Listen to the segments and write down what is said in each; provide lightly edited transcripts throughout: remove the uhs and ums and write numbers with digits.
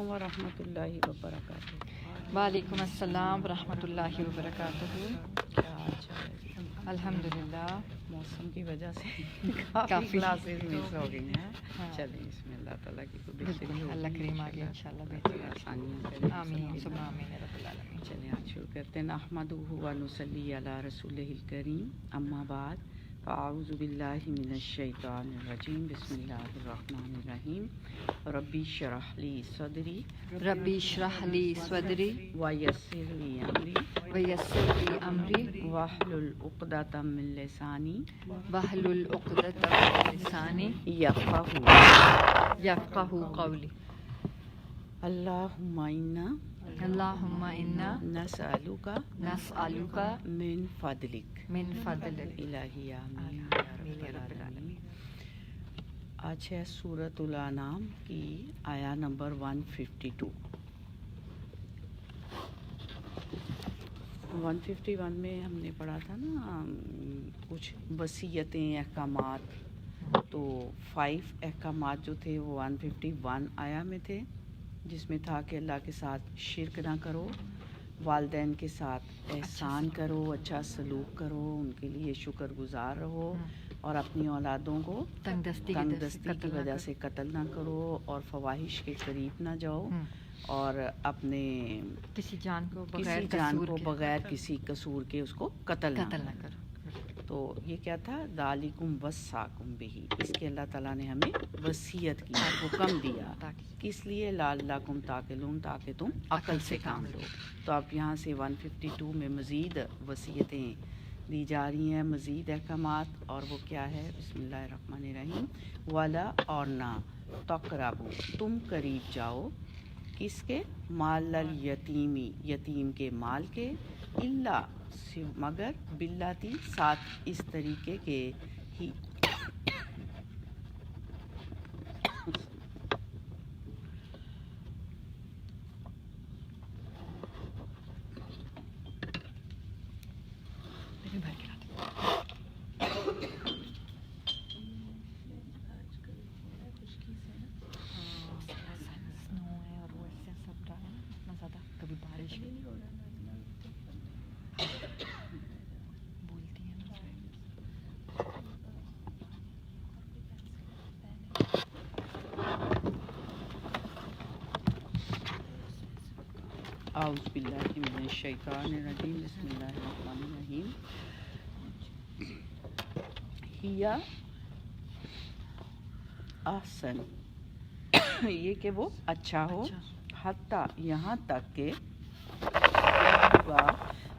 علیکم ورحمۃ اللہ وبرکاتہ۔ وعلیکم السلام ورحمۃ اللہ وبرکاتہ۔ کیا حال چال ہے؟ الحمدللہ۔ موسم کی وجہ سے کافی کلاسز مس ہو گئی ہیں۔ چلیں اس میں اللہ تعالیٰ کی تو بہتری ہوگی، اللہ کریم آگے انشاءاللہ بہتری آسانیاں کرے۔ آمین ثم آمین رب العالمین۔ چلیں آج شروع کرتے ہیں۔ نحمدہ و نصلی علی رسولہ الکریم، اما بعد فاعوذ باللہ من الشیطان الرجیم، بسم اللہ الرحمن الرحیم۔ ربی اشرح لی صدری ربی اشرح لی صدری ویسر لی امری ویسر لی امری واحلل عقدۃ من لسانی واحلل عقدۃ من لسانی یفقہوا یفقہوا قولی۔ اللہم انا اللہم انا نسألک نسألک من فضلک من فضلک۔ الہی آمین یا رب العالمین۔ آج ہے سورۃ الانعام کی آیا نمبر 152۔ 151 میں ہم نے پڑھا تھا نا کچھ وصیتیں، احکامات، تو 5 احکامات جو تھے وہ 151 آیا میں تھے، جس میں تھا کہ اللہ کے ساتھ شرک نہ کرو، والدین کے ساتھ احسان کرو، اچھا سلوک کرو، ان کے لیے شکر گزار رہو، اور اپنی اولادوں کو تنگ دستی کی وجہ سے قتل نہ کرو، اور فواحش کے قریب نہ جاؤ، اور اپنے کسی جان کو بغیر کسی قصور کے اس کو قتل نہ کرو۔ تو یہ کیا تھا؟ ذالکم وصاکم بہ، اس کے اللہ تعالیٰ نے ہمیں وصیت کی، حکم دیا، کس لیے؟ لعلکم تعقلون، تاکہ تم عقل سے کام لو۔ تو اب یہاں سے 152 میں مزید وصیتیں دی جا رہی ہیں، مزید احکامات، اور وہ کیا ہے؟ بسم اللہ الرحمن الرحیم۔ ولا اور نہ تقربوا، تم قریب جاؤ، کس کے؟ مال الیتیمی، یتیم کے مال کے، الا مگر باللاتی، ساتھ اس طریقے کے ہی اعوذ باللہ من الشیطان الرجیم، بسم اللہ الرحمن الرحیم۔ ہیا احسن، یہ کہ وہ اچھا ہو، حتیٰ یہاں تک کہ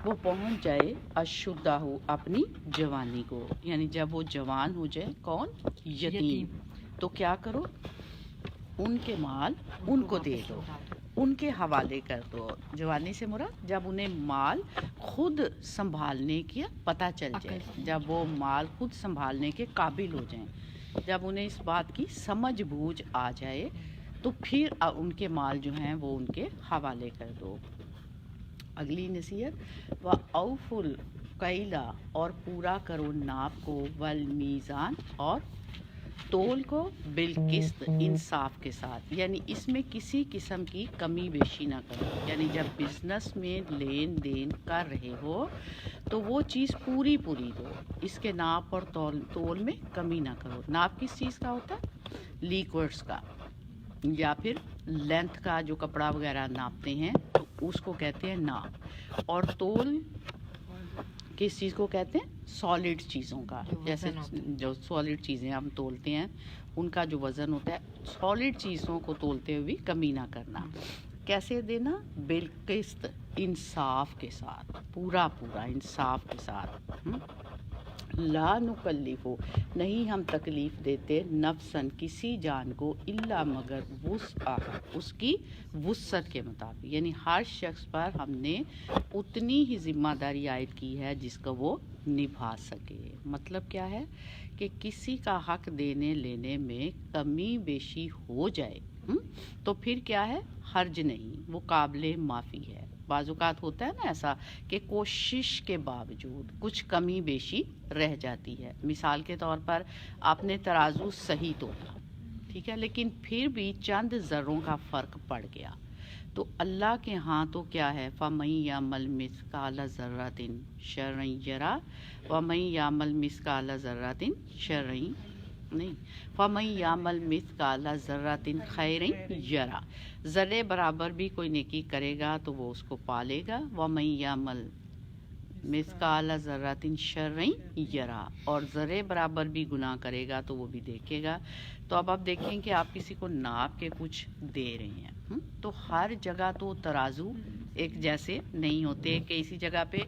وہ پہنچ جائے، اشدہ ہو، اپنی جوانی کو، یعنی جب وہ جوان ہو جائے۔ کون؟ یتیم۔ تو کیا کرو؟ ان کے مال ان کو دے دو، ان کے حوالے کر دو۔ جوانی سے مراد جب انہیں مال خود سنبھالنے کی پتہ چل جائے، جب وہ مال خود سنبھالنے کے قابل ہو جائیں، جب انہیں اس بات کی سمجھ بوجھ آ جائے، تو پھر ان کے مال جو ہیں وہ ان کے حوالے کر دو۔ اگلی نصیحت، وَأَوْفُوا الْكَيْلَ، اور پورا کرو ناپ کو، وَالْمِيزَانَ، اور تول کو، بالقسط، انصاف کے ساتھ، یعنی اس میں کسی قسم کی کمی بیشی نہ کرو، یعنی جب بزنس میں لین دین کر رہے ہو تو وہ چیز پوری دو، اس کے ناپ اور تول میں کمی نہ کرو۔ ناپ کس چیز کا ہوتا ہے؟ لیکوڈس کا، یا پھر لینتھ کا، جو کپڑا وغیرہ ناپتے ہیں تو اس کو کہتے ہیں ناپ، اور تول کس چیز کو کہتے ہیں؟ سالڈ چیزوں کا، جیسے جو سالڈ چیزیں ہم تولتے ہیں ان کا جو وزن ہوتا ہے، سالڈ چیزوں کو تولتے ہوئے بھی کمی نہ کرنا۔ کیسے دینا؟ بالقسط، انصاف کے ساتھ، پورا انصاف کے ساتھ۔ لا نکلف، نہیں ہم تکلیف دیتے، نفسن، کسی جان کو، الا مگر وسعہا، اس کی وسعت کے مطابق، یعنی ہر شخص پر ہم نے اتنی ہی ذمہ داری عائد کی ہے جس کو وہ نبھا سکے۔ مطلب کیا ہے؟ کہ کسی کا حق دینے لینے میں کمی بیشی ہو جائے تو پھر کیا ہے؟ حرج نہیں، وہ قابل معافی ہے۔ بعض اوقات ہوتا ہے نا ایسا کہ کوشش کے باوجود کچھ کمی بیشی رہ جاتی ہے۔ مثال کے طور پر آپ نے ترازو صحیح تولا، ٹھیک ہے، لیکن پھر بھی چند ذروں کا فرق پڑ گیا، تو اللہ کے ہاں تو کیا ہے، فَمَن يَعْمَلْ مِثْقَالَ ذَرَّةٍ شَرًّا يَرَهُ وَمَن يَعْمَلْ مِثْقَالَ ذَرَّةٍ شَرًّا نہیں، فَمَن يَعْمَلْ مِثْقَالَ ذَرَّةٍ خَيْرًا يَرَهُ، ذرے برابر بھی کوئی نیکی کرے گا تو وہ اس کو پالے گا، وَمَن يَعْمَلْ مِثْقَالَ ذَرَّةٍ شَرًّا يَرَهُ، اور ذرے برابر بھی گناہ کرے گا تو وہ بھی دیکھے گا۔ تو اب آپ دیکھیں کہ آپ کسی کو ناپ کے کچھ دے رہے ہیں، تو ہر جگہ تو ترازو ایک جیسے نہیں ہوتے، کہ اسی جگہ پہ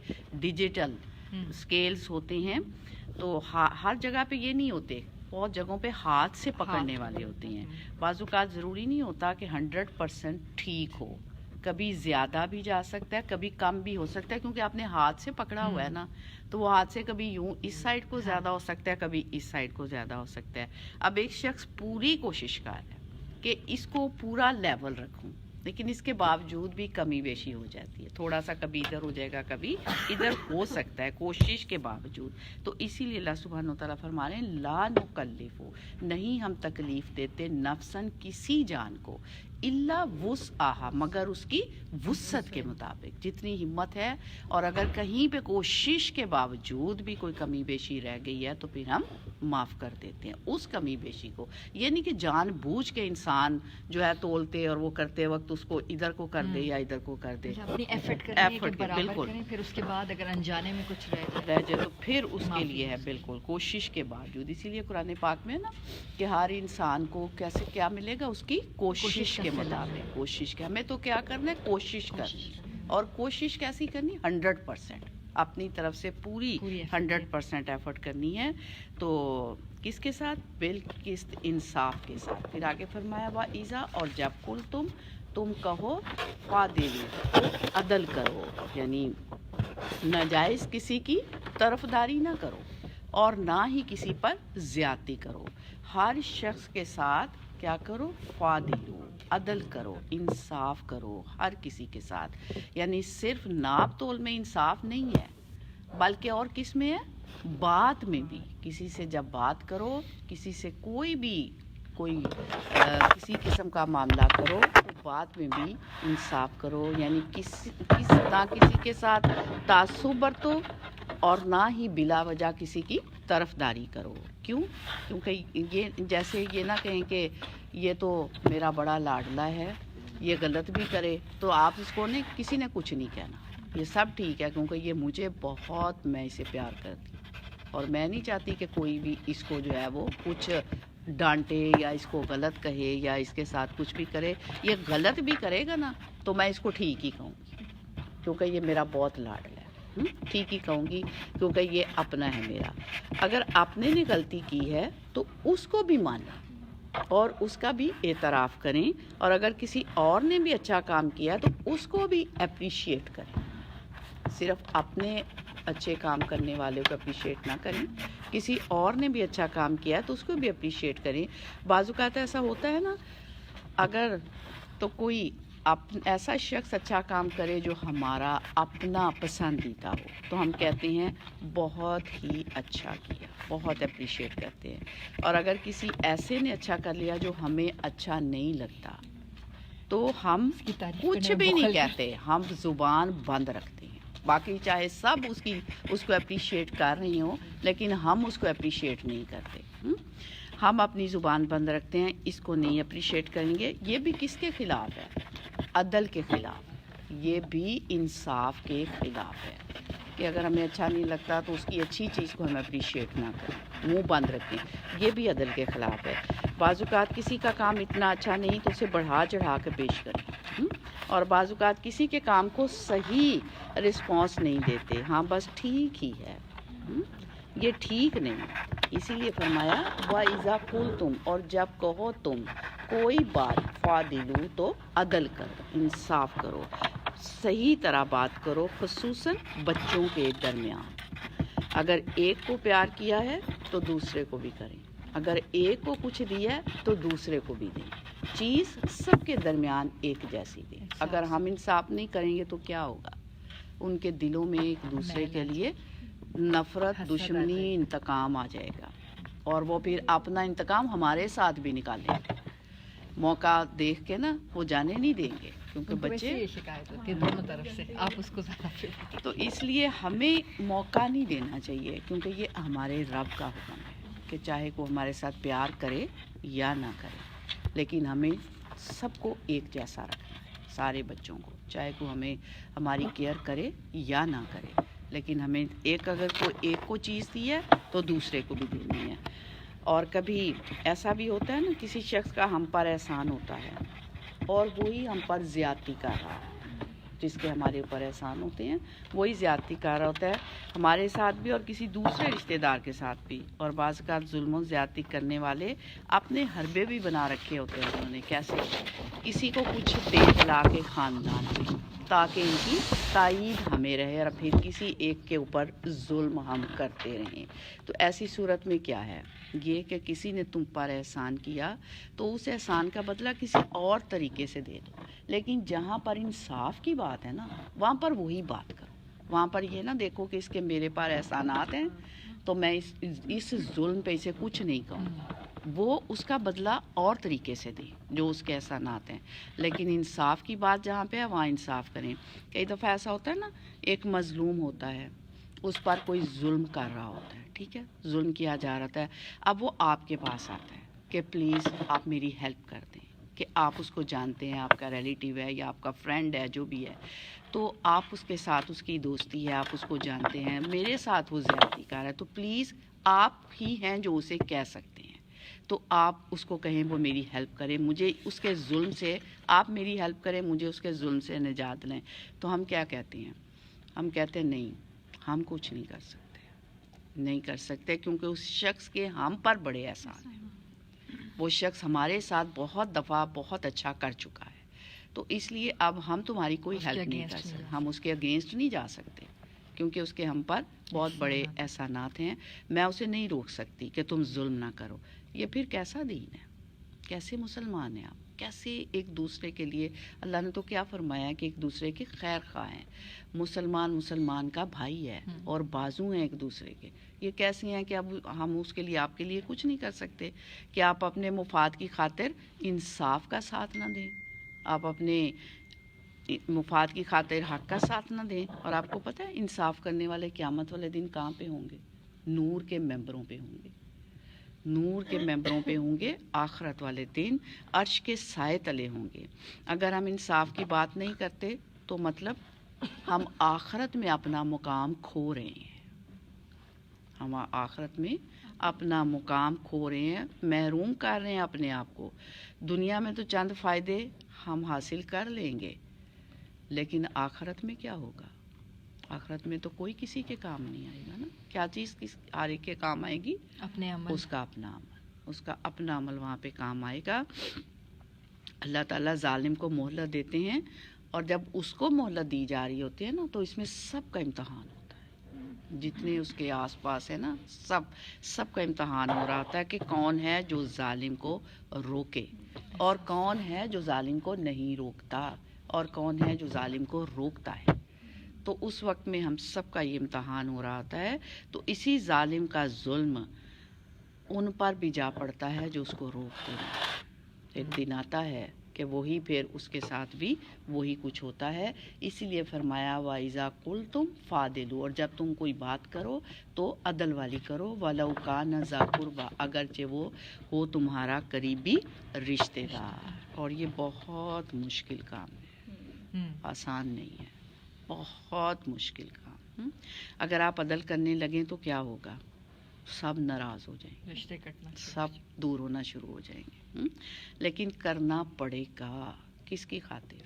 ڈیجیٹل اسکیلز ہوتے ہیں، تو ہر جگہ پہ یہ نہیں ہوتے، بہت جگہوں پہ ہاتھ سے پکڑنے والے ہوتے ہیں۔ بعض اوقات ضروری نہیں ہوتا کہ 100% ٹھیک ہو، کبھی زیادہ بھی جا سکتا ہے، کبھی کم بھی ہو سکتا ہے، کیونکہ آپ نے ہاتھ سے پکڑا ہوا ہے نا، تو وہ ہاتھ سے کبھی یوں اس سائڈ کو زیادہ ہو سکتا ہے، کبھی اس سائڈ کو زیادہ ہو سکتا ہے۔ اب ایک شخص پوری کوشش کر رہا ہے کہ اس کو پورا لیول رکھوں، لیکن اس کے باوجود بھی کمی بیشی ہو جاتی ہے، تھوڑا سا کبھی ادھر ہو جائے گا، کبھی ادھر ہو سکتا ہے، کوشش کے باوجود۔ تو اسی لیے اللہ سبحانہ و تعالیٰ فرما رہے ہیں لا نکلف، نہیں ہم تکلیف دیتے نفسن کسی جان کو، الا وسعہا، مگر اس کی وسعت کے مطابق، جتنی ہمت ہے، اور اگر کہیں پہ کوشش کے باوجود بھی کوئی کمی بیشی رہ گئی ہے تو پھر ہم معاف کر دیتے ہیں اس کمی بیشی کو۔ یہ نہیں کہ جان بوجھ کے انسان جو ہے تولتے اور وہ کرتے وقت اس کو ادھر کو کر دے یا ادھر کو کر دے، اپنی ایفرٹ کریں کہ برابر بالکل کریں، پھر اس کے بعد اگر انجانے میں کچھ رہ جائے تو پھر اس کے لیے ہے بالکل کوشش کے باوجود۔ اسی لیے قرآن پاک میں نا کہ ہر انسان کو کیسے کیا ملے گا، اس کی کوشش کے مطابق، کوشش کے، ہمیں تو کیا کرنا ہے، کوشش کرنی، اور کوشش کیسی کرنی، 100%، اپنی طرف سے پوری 100% ایفرٹ کرنی ہے۔ تو کس کے ساتھ، بالقسط، انصاف کے ساتھ۔ پھر آگے فرمایا وَإِذَا، اور جب کل تم کہو، فَعْدِلُوا، عدل کرو، یعنی ناجائز کسی کی طرفداری نہ کرو اور نہ ہی کسی پر زیادتی کرو، ہر شخص کے ساتھ کیا کرو، فَعْدِلُوا، عدل کرو، انصاف کرو ہر کسی کے ساتھ، یعنی صرف ناپ تول میں انصاف نہیں ہے، بلکہ اور کس میں ہے، بات میں بھی، کسی سے جب بات کرو، کسی سے کوئی کسی قسم کا معاملہ کرو تو بات میں بھی انصاف کرو، یعنی نہ کسی کے ساتھ تعصب برتو اور نہ ہی بلا وجہ کسی کی طرفداری کرو۔ کیوں؟ کیونکہ یہ جیسے یہ نہ کہیں کہ یہ تو میرا بڑا لاڈلا ہے، یہ غلط بھی کرے تو آپ اس کو کسی نے کچھ نہیں کہنا، یہ سب ٹھیک ہے، کیونکہ یہ مجھے بہت، میں اسے پیار کرتی ہوں اور میں نہیں چاہتی کہ کوئی بھی اس کو جو ہے وہ کچھ ڈانٹے یا اس کو غلط کہے یا اس کے ساتھ کچھ بھی کرے۔ یہ غلط بھی کرے گا نا تو میں اس کو ٹھیک ہی کہوں گی، کیونکہ یہ میرا بہت لاڈلا ہے، ٹھیک ہی کہوں گی، کیونکہ یہ اپنا ہے میرا۔ اگر اپنے نے غلطی کی ہے تو اس کو بھی مانیں اور اس کا بھی اعتراف کریں، اور اگر کسی اور نے بھی اچھا کام کیا تو اس کو بھی اپریشیٹ کریں، صرف اپنے اچھے کام کرنے والے کو اپریشیٹ نہ کریں، کسی اور نے بھی اچھا کام کیا تو اس کو بھی اپریشیٹ کریں۔ بعض اوقات ایسا ہوتا ہے نا، اگر تو کوئی ایسا شخص اچھا کام کرے جو ہمارا اپنا پسندیدہ ہو تو ہم کہتے ہیں بہت ہی اچھا کیا، بہت اپریشیٹ کرتے ہیں، اور اگر کسی ایسے نے اچھا کر لیا جو ہمیں اچھا نہیں لگتا تو ہم کچھ بھی نہیں کہتے، ہم زبان بند رکھتے ہیں، باقی چاہے سب اس کو اپریشیٹ کر رہی ہوں لیکن ہم اس کو اپریشیٹ نہیں کرتے، ہم اپنی زبان بند رکھتے ہیں، اس کو نہیں اپریشیٹ کریں گے۔ یہ بھی کس کے خلاف ہے، عدل کے خلاف، یہ بھی انصاف کے خلاف ہے کہ اگر ہمیں اچھا نہیں لگتا تو اس کی اچھی چیز کو ہم اپریشیٹ نہ کریں، منہ بند رکھیں، یہ بھی عدل کے خلاف ہے۔ بعض اوقات کسی کا کام اتنا اچھا نہیں تو اسے بڑھا چڑھا کے پیش کریں، اور بعض اوقات کسی کے کام کو صحیح رسپانس نہیں دیتے، ہاں بس ٹھیک ہی ہے، یہ ٹھیک نہیں۔ اسی لیے فرمایا وَإِذَا قُلْتُمْ، اور جب کہو تم کوئی بات، فَعْدِلُوا، تو عدل کرو، انصاف کرو، صحیح طرح بات کرو، خصوصاً بچوں کے درمیان۔ اگر ایک کو پیار کیا ہے تو دوسرے کو بھی کریں، اگر ایک کو کچھ دیا ہے تو دوسرے کو بھی دیں، چیز سب کے درمیان ایک جیسی دیں۔ اگر ہم انصاف نہیں کریں گے تو کیا ہوگا، ان کے دلوں میں ایک دوسرے کے لیے نفرت، دشمنی، انتقام آ جائے گا۔ اور وہ پھر اپنا انتقام ہمارے ساتھ بھی نکالیں گے. موقع دیکھ کے نا وہ جانے نہیں دیں گے کیونکہ بچے یہ شکایت ہوتی ہے دونوں طرف سے، آپ اس کو زیادہ فیل تو اس لیے ہمیں موقع نہیں دینا چاہیے کیونکہ یہ ہمارے رب کا حکم ہے کہ چاہے وہ ہمارے ساتھ پیار کرے یا نہ کرے، لیکن ہمیں سب کو ایک جیسا رکھنا ہے، سارے بچوں کو، چاہے وہ ہماری کیئر کرے یا نہ کرے، لیکن ہمیں اگر کوئی ایک کو چیز دی ہے تو دوسرے کو بھی دینی ہے. اور کبھی ایسا بھی ہوتا ہے نا کسی شخص کا ہم پر احسان ہوتا ہے اور وہی ہم پر زیادتی کر رہا ہے، جس کے ہمارے اوپر احسان ہوتے ہیں وہی زیادتی کر رہا ہوتا ہے ہمارے ساتھ بھی اور کسی دوسرے رشتہ دار کے ساتھ بھی. اور بعض اوقات ظلم و زیادتی کرنے والے اپنے حربے بھی بنا رکھے ہوتے ہیں انہوں نے. کیسے؟ کسی کو کچھ دے دلا کے خاندان میں تاکہ ان کی تائید ہمیں رہے اور پھر کسی ایک کے اوپر ظلم ہم کرتے رہیں. تو ایسی صورت میں کیا ہے یہ کہ کسی نے تم پر احسان کیا تو اس احسان کا بدلہ کسی اور طریقے سے دے دو، لیکن جہاں پر انصاف کی بات ہے نا وہاں پر وہی بات کرو. وہاں پر یہ نہ دیکھو کہ اس کے میرے پر احسانات ہیں تو میں اس ظلم پہ اسے کچھ نہیں کہوں، وہ اس کا بدلہ اور طریقے سے دیں جو اس کے احسانات ہیں. لیکن انصاف کی بات جہاں پہ ہے وہاں انصاف کریں. کئی دفعہ ایسا ہوتا ہے نا ایک مظلوم ہوتا ہے، اس پر کوئی ظلم کر رہا ہوتا ہے، ٹھیک ہے، ظلم کیا جا رہا ہے، اب وہ آپ کے پاس آتا ہے کہ پلیز آپ میری ہیلپ کر دیں، کہ آپ اس کو جانتے ہیں، آپ کا ریلیٹیو ہے یا آپ کا فرینڈ ہے جو بھی ہے، تو آپ اس کے ساتھ اس کی دوستی ہے، آپ اس کو جانتے ہیں، میرے ساتھ وہ زیادتی کر رہا ہے، تو پلیز آپ ہی ہیں جو اسے کہہ سکتے ہیں، تو آپ اس کو کہیں وہ میری ہیلپ کرے، مجھے اس کے ظلم سے، آپ میری ہیلپ کریں، مجھے اس کے ظلم سے نجات لیں. تو ہم کیا کہتے ہیں؟ ہم کہتے ہیں نہیں، ہم کچھ نہیں کر سکتے کیونکہ اس شخص کے ہم پر بڑے احسان ہیں. وہ شخص ہمارے ساتھ بہت دفعہ بہت اچھا کر چکا ہے، تو اس لیے اب ہم تمہاری کوئی ہیلپ نہیں کر سکتے، ہم اس کے اگینسٹ نہیں جا سکتے کیونکہ اس کے ہم پر بہت بڑے احسانات ہیں. میں اسے نہیں روک سکتی کہ تم ظلم نہ کرو. یہ پھر کیسا دین ہے؟ کیسے مسلمان ہیں آپ؟ کیسے ایک دوسرے کے لیے؟ اللہ نے تو کیا فرمایا کہ ایک دوسرے کے خیر خواہ ہیں. مسلمان کا بھائی ہے اور بازو ہیں ایک دوسرے کے. یہ کیسے ہیں کہ اب ہم اس کے لیے آپ کے لیے کچھ نہیں کر سکتے کہ آپ اپنے مفاد کی خاطر انصاف کا ساتھ نہ دیں، آپ اپنے مفاد کی خاطر حق کا ساتھ نہ دیں. اور آپ کو پتہ ہے انصاف کرنے والے قیامت والے دن کہاں پہ ہوں گے؟ نور کے ممبروں پہ ہوں گے، نور کے ممبروں پہ ہوں گے. آخرت والے دن عرش کے سائے تلے ہوں گے. اگر ہم انصاف کی بات نہیں کرتے تو مطلب ہم آخرت میں اپنا مقام کھو رہے ہیں، ہم آخرت میں اپنا مقام کھو رہے ہیں، محروم کر رہے ہیں اپنے آپ کو. دنیا میں تو چند فائدے ہم حاصل کر لیں گے، لیکن آخرت میں کیا ہوگا؟ آخرت میں تو کوئی کسی کے کام نہیں آئے گا نا. کیا چیز ہر ایک کے کام آئے گی؟ اپنے عمل، اس کا اپنا عمل، اس کا اپنا عمل وہاں پہ کام آئے گا. اللہ تعالیٰ ظالم کو مہلت دیتے ہیں، اور جب اس کو مہلت دی جا رہی ہوتی ہے نا تو اس میں سب کا امتحان ہوتا ہے، جتنے اس کے آس پاس ہے نا سب کا امتحان ہو رہا ہوتا ہے کہ کون ہے جو ظالم کو روکے اور کون ہے جو ظالم کو نہیں روکتا اور کون ہے جو ظالم کو روکتا ہے. تو اس وقت میں ہم سب کا یہ امتحان ہو رہا ہوتا ہے. تو اسی ظالم کا ظلم ان پر بھی جا پڑتا ہے جو اس کو روکتے ہیں. ایک دن آتا ہے کہ وہی پھر اس کے ساتھ بھی وہی کچھ ہوتا ہے. اسی لیے فرمایا وَإِذَا قُلْتُمْ فَعْدِلُوا، اور جب تم کوئی بات کرو تو عدل والی کرو. وَلَوْ كَانَ ذَا قُرْبَىٰ، اگرچہ وہ ہو تمہارا قریبی رشتے دار. اور یہ بہت مشکل کام ہے، آسان نہیں ہے، بہت مشکل کام. اگر آپ عدل کرنے لگیں تو کیا ہوگا؟ سب ناراض ہو جائیں گے، رشتے کٹنا، سب دور ہونا شروع ہو جائیں گے. لیکن کرنا پڑے گا کس کی خاطر؟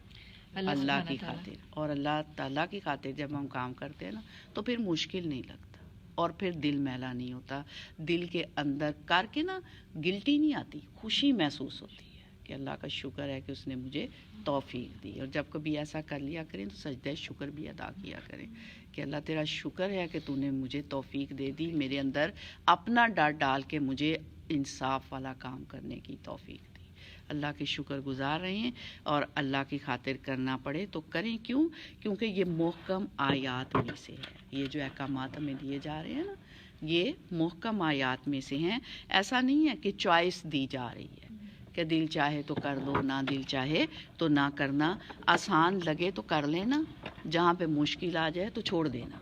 اللہ کی خاطر. اور اللہ تعالیٰ کی خاطر جب ہم کام کرتے ہیں نا تو پھر مشکل نہیں لگتا اور پھر دل میلا نہیں ہوتا. دل کے اندر کر کے نا گلٹی نہیں آتی، خوشی محسوس ہوتی ہے کہ اللہ کا شکر ہے کہ اس نے مجھے توفیق دی. اور جب کبھی ایسا کر لیا کریں تو سجدہ شکر بھی ادا کیا کریں کہ اللہ تیرا شکر ہے کہ تو نے مجھے توفیق دے دی، میرے اندر اپنا ڈر ڈال کے مجھے انصاف والا کام کرنے کی توفیق دی. اللہ کے شکر گزار رہے ہیں اور اللہ کی خاطر کرنا پڑے تو کریں. کیوں؟ کیونکہ یہ محکم آیات میں سے ہے. یہ جو احکامات ہمیں دیے جا رہے ہیں نا یہ محکم آیات میں سے ہیں. ایسا نہیں ہے کہ چوائس دی جا رہی ہے کہ دل چاہے تو کر دو، نہ دل چاہے تو نہ کرنا، آسان لگے تو کر لینا، جہاں پہ مشکل آ جائے تو چھوڑ دینا.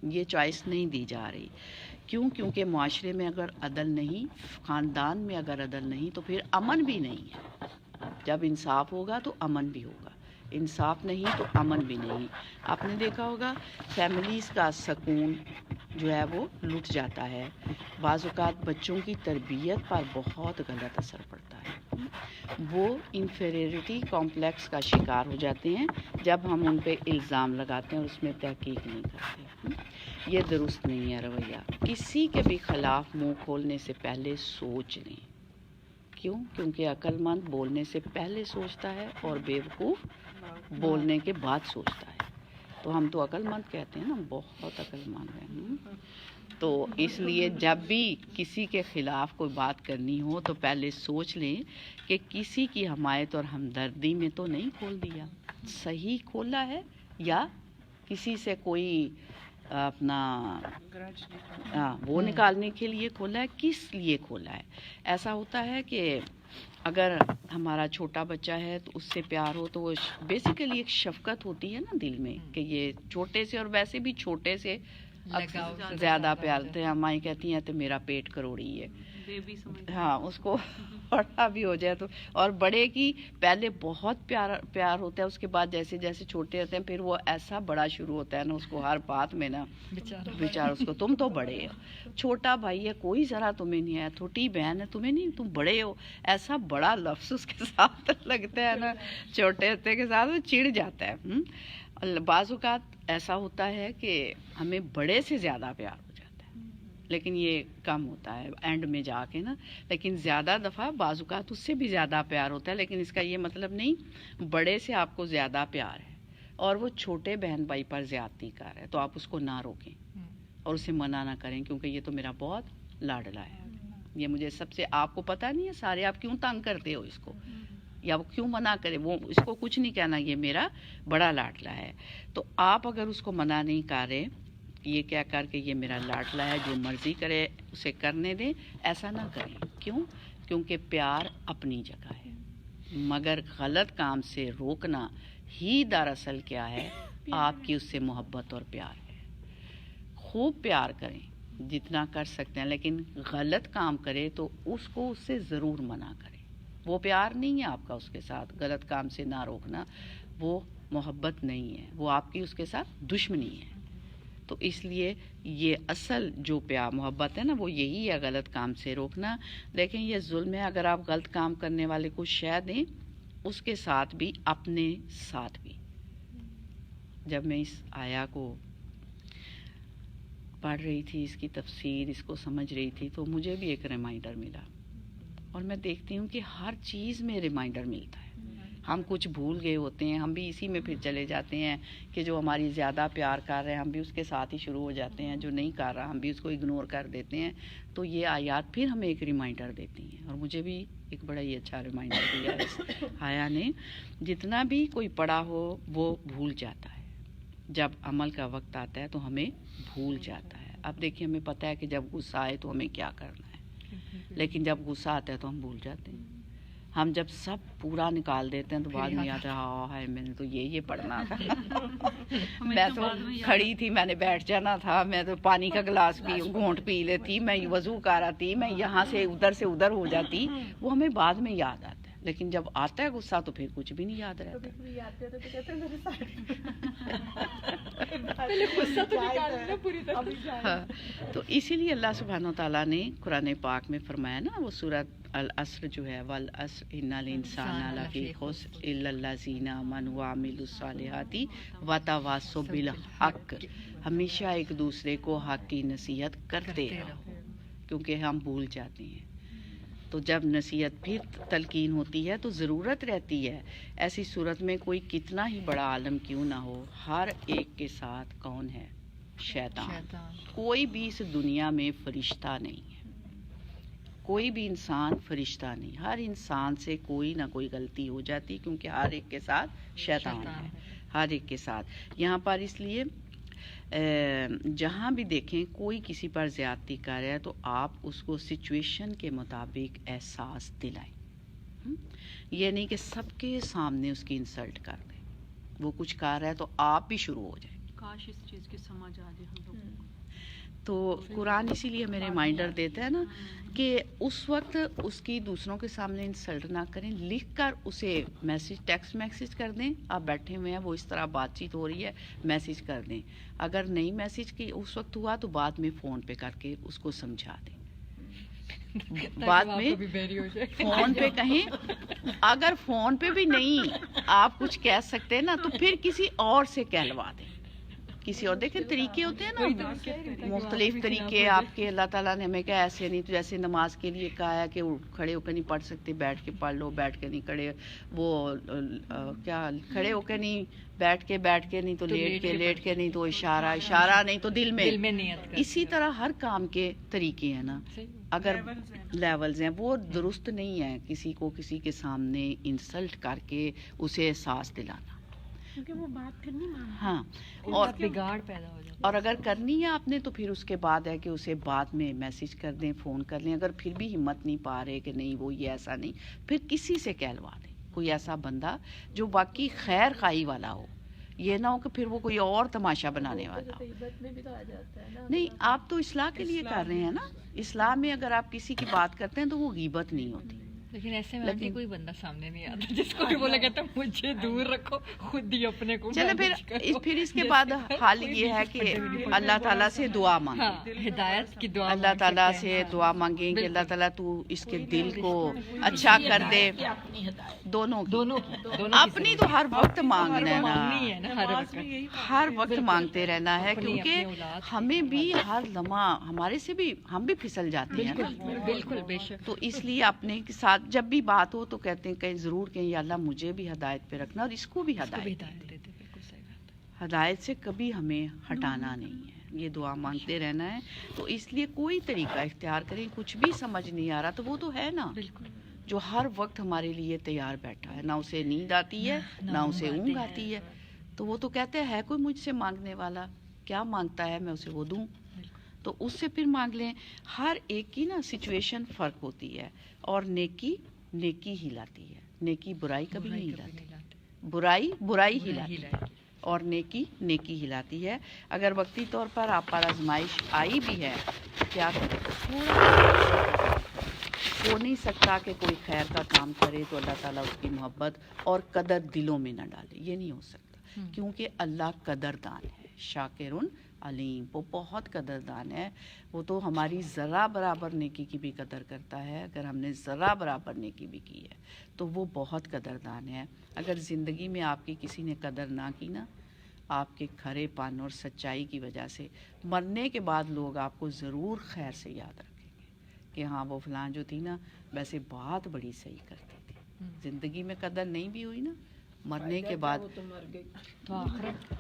یہ چوائس نہیں دی جا رہی. کیوں؟ کیونکہ معاشرے میں اگر عدل نہیں، خاندان میں اگر عدل نہیں تو پھر امن بھی نہیں ہے. جب انصاف ہوگا تو امن بھی ہوگا، انصاف نہیں تو امن بھی نہیں. آپ نے دیکھا ہوگا فیملیز کا سکون جو ہے وہ لٹ جاتا ہے. بعض اوقات بچوں کی تربیت پر بہت غلط اثر پڑتا ہے. وہ انفیریٹی کمپلیکس کا شکار ہو جاتے ہیں جب ہم ان پہ الزام لگاتے ہیں اور اس میں تحقیق نہیں کرتے. یہ درست نہیں ہے رویہ. کسی کے بھی خلاف منہ کھولنے سے پہلے سوچ لیں. کیوں؟ کیونکہ عقل مند بولنے سے پہلے سوچتا ہے اور بیوقوف بولنے کے بعد سوچتا ہے. تو ہم تو عقل مند کہتے ہیں نا، بہت عقل مند ہیں. تو اس لیے جب بھی کسی کے خلاف کوئی بات کرنی ہو تو پہلے سوچ لیں کہ کسی کی حمایت اور ہمدردی میں تو نہیں کھول دیا، صحیح کھولا ہے یا کسی سے کوئی اپنا وہ نکالنے کے لیے کھولا ہے، کس لیے کھولا ہے. ایسا ہوتا ہے کہ اگر ہمارا چھوٹا بچہ ہے تو اس سے پیار ہو تو وہ بیسیکلی ایک شفقت ہوتی ہے نا دل میں کہ یہ چھوٹے سے، اور ویسے بھی چھوٹے سے زیادہ پیار ہوتے ہیں. اماں کہتی ہیں تو میرا پیٹ کروڑی ہے. ہاں، اس کو بڑا بھی ہو جائے تو، اور بڑے کی پہلے بہت پیار ہوتا ہے، اس کے بعد جیسے جیسے چھوٹے ہوتے ہیں پھر وہ ایسا بڑا شروع ہوتا ہے نا، اس کو ہر بات میں نا بیچارہ اس کو، تم تو بڑے ہو، چھوٹا بھائی ہے کوئی ذرا تمہیں نہیں ہے، چھوٹی بہن ہے تمہیں نہیں، تم بڑے ہو، ایسا بڑا لفظ اس کے ساتھ لگتا ہے نا چھوٹے ہوتے کے ساتھ، وہ چڑ جاتا ہے. بعض اوقات ایسا ہوتا ہے کہ ہمیں بڑے سے زیادہ پیار ہو جاتا ہے، لیکن یہ کم ہوتا ہے اینڈ میں جا کے نا. لیکن زیادہ دفعہ بعض اوقات اس سے بھی زیادہ پیار ہوتا ہے، لیکن اس کا یہ مطلب نہیں بڑے سے آپ کو زیادہ پیار ہے اور وہ چھوٹے بہن بھائی پر زیادتی کر رہا ہے تو آپ اس کو نہ روکیں اور اسے منع نہ کریں، کیونکہ یہ تو میرا بہت لاڈلا ہے، یہ مجھے سب سے، آپ کو پتہ نہیں ہے سارے آپ کیوں تنگ کرتے ہو اس کو، یا وہ کیوں منع کرے، وہ اس کو کچھ نہیں کہنا، یہ میرا بڑا لاڈلا ہے. تو آپ اگر اس کو منع نہیں کر رہے، یہ کیا کر کے یہ میرا لاڈلا ہے جو مرضی کرے اسے کرنے دیں، ایسا نہ کریں. کیوں؟ کیونکہ پیار اپنی جگہ ہے، مگر غلط کام سے روکنا ہی دراصل کیا ہے، آپ کی اس سے محبت اور پیار ہے. خوب پیار کریں جتنا کر سکتے ہیں، لیکن غلط کام کرے تو اس کو اس سے ضرور منع کریں. وہ پیار نہیں ہے آپ کا اس کے ساتھ، غلط کام سے نہ روکنا وہ محبت نہیں ہے، وہ آپ کی اس کے ساتھ دشمنی ہے. تو اس لیے یہ اصل جو پیار محبت ہے نا وہ یہی ہے، غلط کام سے روکنا. لیکن یہ ظلم ہے اگر آپ غلط کام کرنے والے کو شے دیں، اس کے ساتھ بھی اپنے ساتھ بھی. جب میں اس آیا کو پڑھ رہی تھی، اس کی تفسیر اس کو سمجھ رہی تھی، تو مجھے بھی ایک ریمائنڈر ملا، اور میں دیکھتی ہوں کہ ہر چیز میں ریمائنڈر ملتا ہے. ہم کچھ بھول گئے ہوتے ہیں، ہم بھی اسی میں پھر چلے جاتے ہیں کہ جو ہماری زیادہ پیار کر رہے ہیں ہم بھی اس کے ساتھ ہی شروع ہو جاتے ہیں، جو نہیں کر رہا ہم بھی اس کو اگنور کر دیتے ہیں. تو یہ آیات پھر ہمیں ایک ریمائنڈر دیتی ہیں، اور مجھے بھی ایک بڑا ہی اچھا ریمائنڈر دیا اس آیا نے. جتنا بھی کوئی پڑھا ہو وہ بھول جاتا ہے، جب عمل کا وقت آتا ہے تو ہمیں بھول جاتا ہے. اب دیکھیے ہمیں پتہ ہے کہ جب غصہ آئے تو ہمیں کیا کرنا ہے، لیکن جب غصہ آتا ہے تو ہم بھول جاتے ہیں. ہم جب سب پورا نکال دیتے ہیں تو بعد میں آتا ہے ہاں ہے میں نے تو یہ پڑھنا تھا. میں تو کھڑی تھی، میں نے بیٹھ جانا تھا، میں تو پانی کا گلاس پی گھونٹ پی لیتی، میں وضو کر آتی، میں یہاں سے ادھر ہو جاتی. وہ ہمیں بعد میں یاد آتا ہے، لیکن جب آتا ہے غصہ تو پھر کچھ بھی نہیں یاد رہتا. تو اسی لیے اللہ سبحانہ تعالیٰ نے قرآن پاک میں فرمایا نا، وہ سورۃ العصر جو ہے، والعصر ان الانسان لفی خسر الا الذین آمنوا وعملوا الصالحات وتواصوا بالحق. ہمیشہ ایک دوسرے کو حق کی نصیحت کرتے رہو، کیونکہ ہم بھول جاتے ہیں. تو جب نصیحت پھر تلقین ہوتی ہے تو ضرورت رہتی ہے. ایسی صورت میں کوئی کتنا ہی بڑا عالم کیوں نہ ہو، ہر ایک کے ساتھ کون ہے؟ شیطان. کوئی بھی اس دنیا میں فرشتہ نہیں ہے، کوئی بھی انسان فرشتہ نہیں. ہر انسان سے کوئی نہ کوئی غلطی ہو جاتی، کیونکہ ہر ایک کے ساتھ شیطان ہے، ہر ایک کے ساتھ. یہاں پر اس لیے جہاں بھی دیکھیں کوئی کسی پر زیادتی کر رہا ہے تو آپ اس کو سچویشن کے مطابق احساس دلائیں. یہ نہیں کہ سب کے سامنے اس کی انسلٹ کر دیں. وہ کچھ کر رہا ہے تو آپ بھی شروع ہو جائیں. کاش اس چیز کی سمجھ آ جائے ہم لوگوں کو. تو قرآن اسی لیے ہمیں ریمائنڈر دیتا ہے نا کہ اس وقت اس کی دوسروں کے سامنے انسلٹ نہ کریں. لکھ کر اسے میسج ٹیکسٹ میسج کر دیں. آپ بیٹھے ہوئے ہیں وہ اس طرح بات چیت ہو رہی ہے میسج کر دیں. اگر نہیں میسج کی اس وقت ہوا تو بعد میں فون پہ کر کے اس کو سمجھا دیں. بعد میں فون پہ کہیں. اگر فون پہ بھی نہیں آپ کچھ کہہ سکتے ہیں نا تو پھر کسی اور سے کہلوا دیں. کسی اور دیکھیں طریقے ہوتے ہیں نا مختلف طریقے آپ کے. اللہ تعالیٰ نے ہمیں کہا ایسے نہیں تو جیسے نماز کے لیے کہا ہے کہ کھڑے ہو کے نہیں پڑھ سکتے بیٹھ کے پڑھ لو. بیٹھ کے نہیں کھڑے وہ کیا کھڑے ہو کے نہیں بیٹھ کے نہیں تو لیٹ کے نہیں تو اشارہ نہیں تو دل میں نیت. اسی طرح ہر کام کے طریقے ہیں نا. اگر لیولز ہیں وہ درست نہیں ہے کسی کو کسی کے سامنے انسلٹ کر کے اسے احساس دلانا کیونکہ وہ بات پھر نہیں مانتا. ہاں اور بگاڑ پیدا ہو جاتا. اور اگر کرنی ہے آپ نے تو پھر اس کے بعد ہے کہ اسے بعد میں میسج کر دیں فون کر لیں. اگر پھر بھی ہمت نہیں پا رہے کہ نہیں وہ یہ ایسا نہیں پھر کسی سے کہلوا دیں. کوئی ایسا بندہ جو باقی خیر خواہی والا ہو. یہ نہ ہو کہ پھر وہ کوئی اور تماشا بنانے والا ہو. نہیں آپ تو اصلاح کے لیے کر رہے ہیں نا. اصلاح میں اگر آپ کسی کی بات کرتے ہیں تو وہ غیبت نہیں ہوتی. لیکن ایسے میں کوئی بندہ سامنے نہیں آتا جس کو بھی بولا کہتا مجھے دور رکھو خود ہی اپنے کو. چلے پھر اس کے بعد حال یہ ہے کہ اللہ تعالیٰ سے دعا مانگیں. ہدایت کی دعا اللہ تعالیٰ سے دعا مانگیں کہ اللہ تعالیٰ تو اس کے دل کو اچھا کر دے. دونوں اپنی تو ہر وقت مانگنا ہے نا. ہر وقت مانگتے رہنا ہے کیونکہ ہمیں بھی ہر لمحہ ہمارے سے بھی ہم بھی پھسل جاتے ہیں. بالکل بے شک. تو اس لیے اپنے کے ساتھ جب بھی بات ہو تو کہتے ہیں کہ ضرور کہ یا اللہ مجھے بھی ہدایت پہ رکھنا اور اس کو بھی ہدایت. ہدایت سے کبھی ہمیں ہٹانا نہیں ہے. یہ دعا مانگتے رہنا ہے. تو اس لیے کوئی طریقہ اختیار کریں. کچھ بھی سمجھ نہیں آ رہا تو وہ تو ہے نا جو ہر وقت ہمارے لیے تیار بیٹھا ہے. نہ اسے نیند آتی ہے نہ اسے اونگ آتی ہے. تو وہ تو کہتے ہے کوئی مجھ سے مانگنے والا. کیا مانگتا ہے میں اسے وہ دوں. تو اس سے پھر مانگ لیں. ہر ایک کی نا سچویشن فرق ہوتی ہے. اور نیکی ہی لاتی ہے. نیکی برائی کبھی نہیں لاتی. برائی ہی لاتی ہے اور نیکی ہی لاتی ہے. اگر وقتی طور پر آپ پر آزمائش آئی بھی ہے تو کیا ہو نہیں سکتا کہ کوئی خیر کا کام کرے تو اللہ تعالیٰ اس کی محبت اور قدر دلوں میں نہ ڈالے. یہ نہیں ہو سکتا کیونکہ اللہ قدردان ہے. شاکرن علیم. وہ بہت قدردان ہے. وہ تو ہماری ذرا برابر نیکی کی بھی قدر کرتا ہے. اگر ہم نے ذرا برابر نیکی بھی کی ہے تو وہ بہت قدردان ہے. اگر زندگی میں آپ کی کسی نے قدر نہ کی نا آپ کے کھرے پن اور سچائی کی وجہ سے مرنے کے بعد لوگ آپ کو ضرور خیر سے یاد رکھیں گے کہ ہاں وہ فلاں جو تھی نا ویسے بات بڑی صحیح کرتی تھی. زندگی میں قدر نہیں بھی ہوئی نا مرنے کے بعد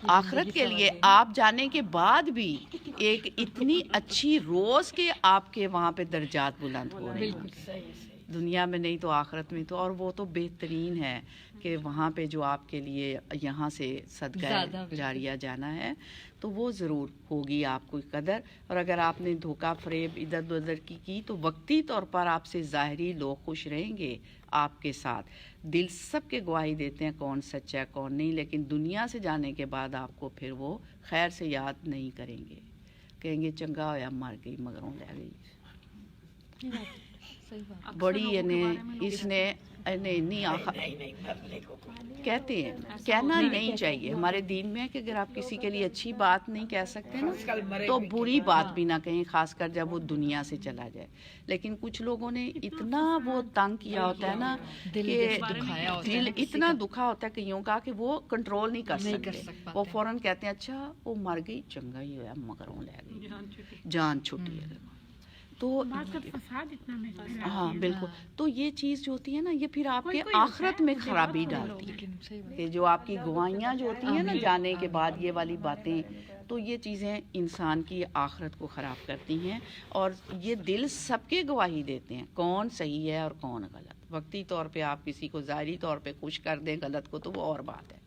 آخرت کے لیے آپ جانے کے بعد بھی ایک اتنی اچھی روز کے آپ کے وہاں پہ درجات بلند ہو رہے ہیں. دنیا میں نہیں تو آخرت میں تو. اور وہ تو بہترین ہے کہ وہاں پہ جو آپ کے لیے یہاں سے صدقہ جاریہ جانا ہے تو وہ ضرور ہوگی آپ کو قدر. اور اگر آپ نے دھوکہ فریب ادھر ادھر کی تو وقتی طور پر آپ سے ظاہری لوگ خوش رہیں گے آپ کے ساتھ. دل سب کے گواہی دیتے ہیں کون سچا ہے کون نہیں. لیکن دنیا سے جانے کے بعد آپ کو پھر وہ خیر سے یاد نہیں کریں گے. کہیں گے چنگا ہویا مر گئی مگروں لے گئی. بڑی اس نے کہتے ہیں کہنا نہیں چاہیے. ہمارے دین میں ہے کہ اگر آپ کسی کے لیے اچھی بات نہیں کہہ سکتے نا تو بری بات بھی نہ کہیں خاص کر جب وہ دنیا سے چلا جائے. لیکن کچھ لوگوں نے اتنا وہ تنگ کیا ہوتا ہے نا کہ دل اتنا دکھا ہوتا ہے کئیوں کا کہ وہ کنٹرول نہیں کر سکتے. وہ فوراً کہتے ہیں اچھا وہ مر گئی چنگا ہی ہوا مگروں لے گئی جان چھٹی ہے. تو ہاں بالکل. تو یہ چیز جو ہوتی ہے نا یہ پھر آپ کے آخرت میں خرابی ڈالتی ہے کہ جو آپ کی گواہیاں جو ہوتی ہیں نا جانے کے بعد یہ والی باتیں تو یہ چیزیں انسان کی آخرت کو خراب کرتی ہیں. اور یہ دل سب کے گواہی دیتے ہیں کون صحیح ہے اور کون غلط. وقتی طور پہ آپ کسی کو ظاہری طور پہ خوش کر دیں غلط کو تو وہ اور بات ہے.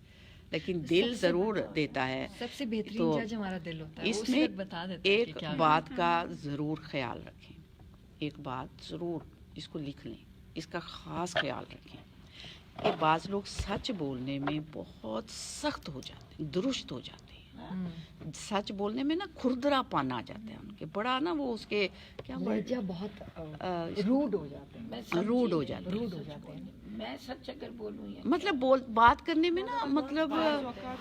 لیکن دل ضرور دیتا ہے. سب سے بہترین تو جج ہمارا دل ہوتا ہے. اس وہ میں صرف بتا دیتا ہے کہ ایک کیا بات کا ضرور خیال رکھیں, ایک بات ضرور اس کو لکھ لیں, اس کا خاص خیال رکھیں کہ بعض لوگ سچ بولنے میں بہت سخت ہو جاتے ہیں, درست ہو جاتے ہیں. سچ بولنے میں نا کھردرا پن آ جاتا ہے ان کے, بڑا نا وہ اس کے کیا لہجہ بہت روڈ ہو جاتے ہیں. روڈ ہو جاتے ہیں. روڈ ہو جاتے ہیں. میں سچ اگر بولوں یا مطلب بات کرنے میں نا مطلب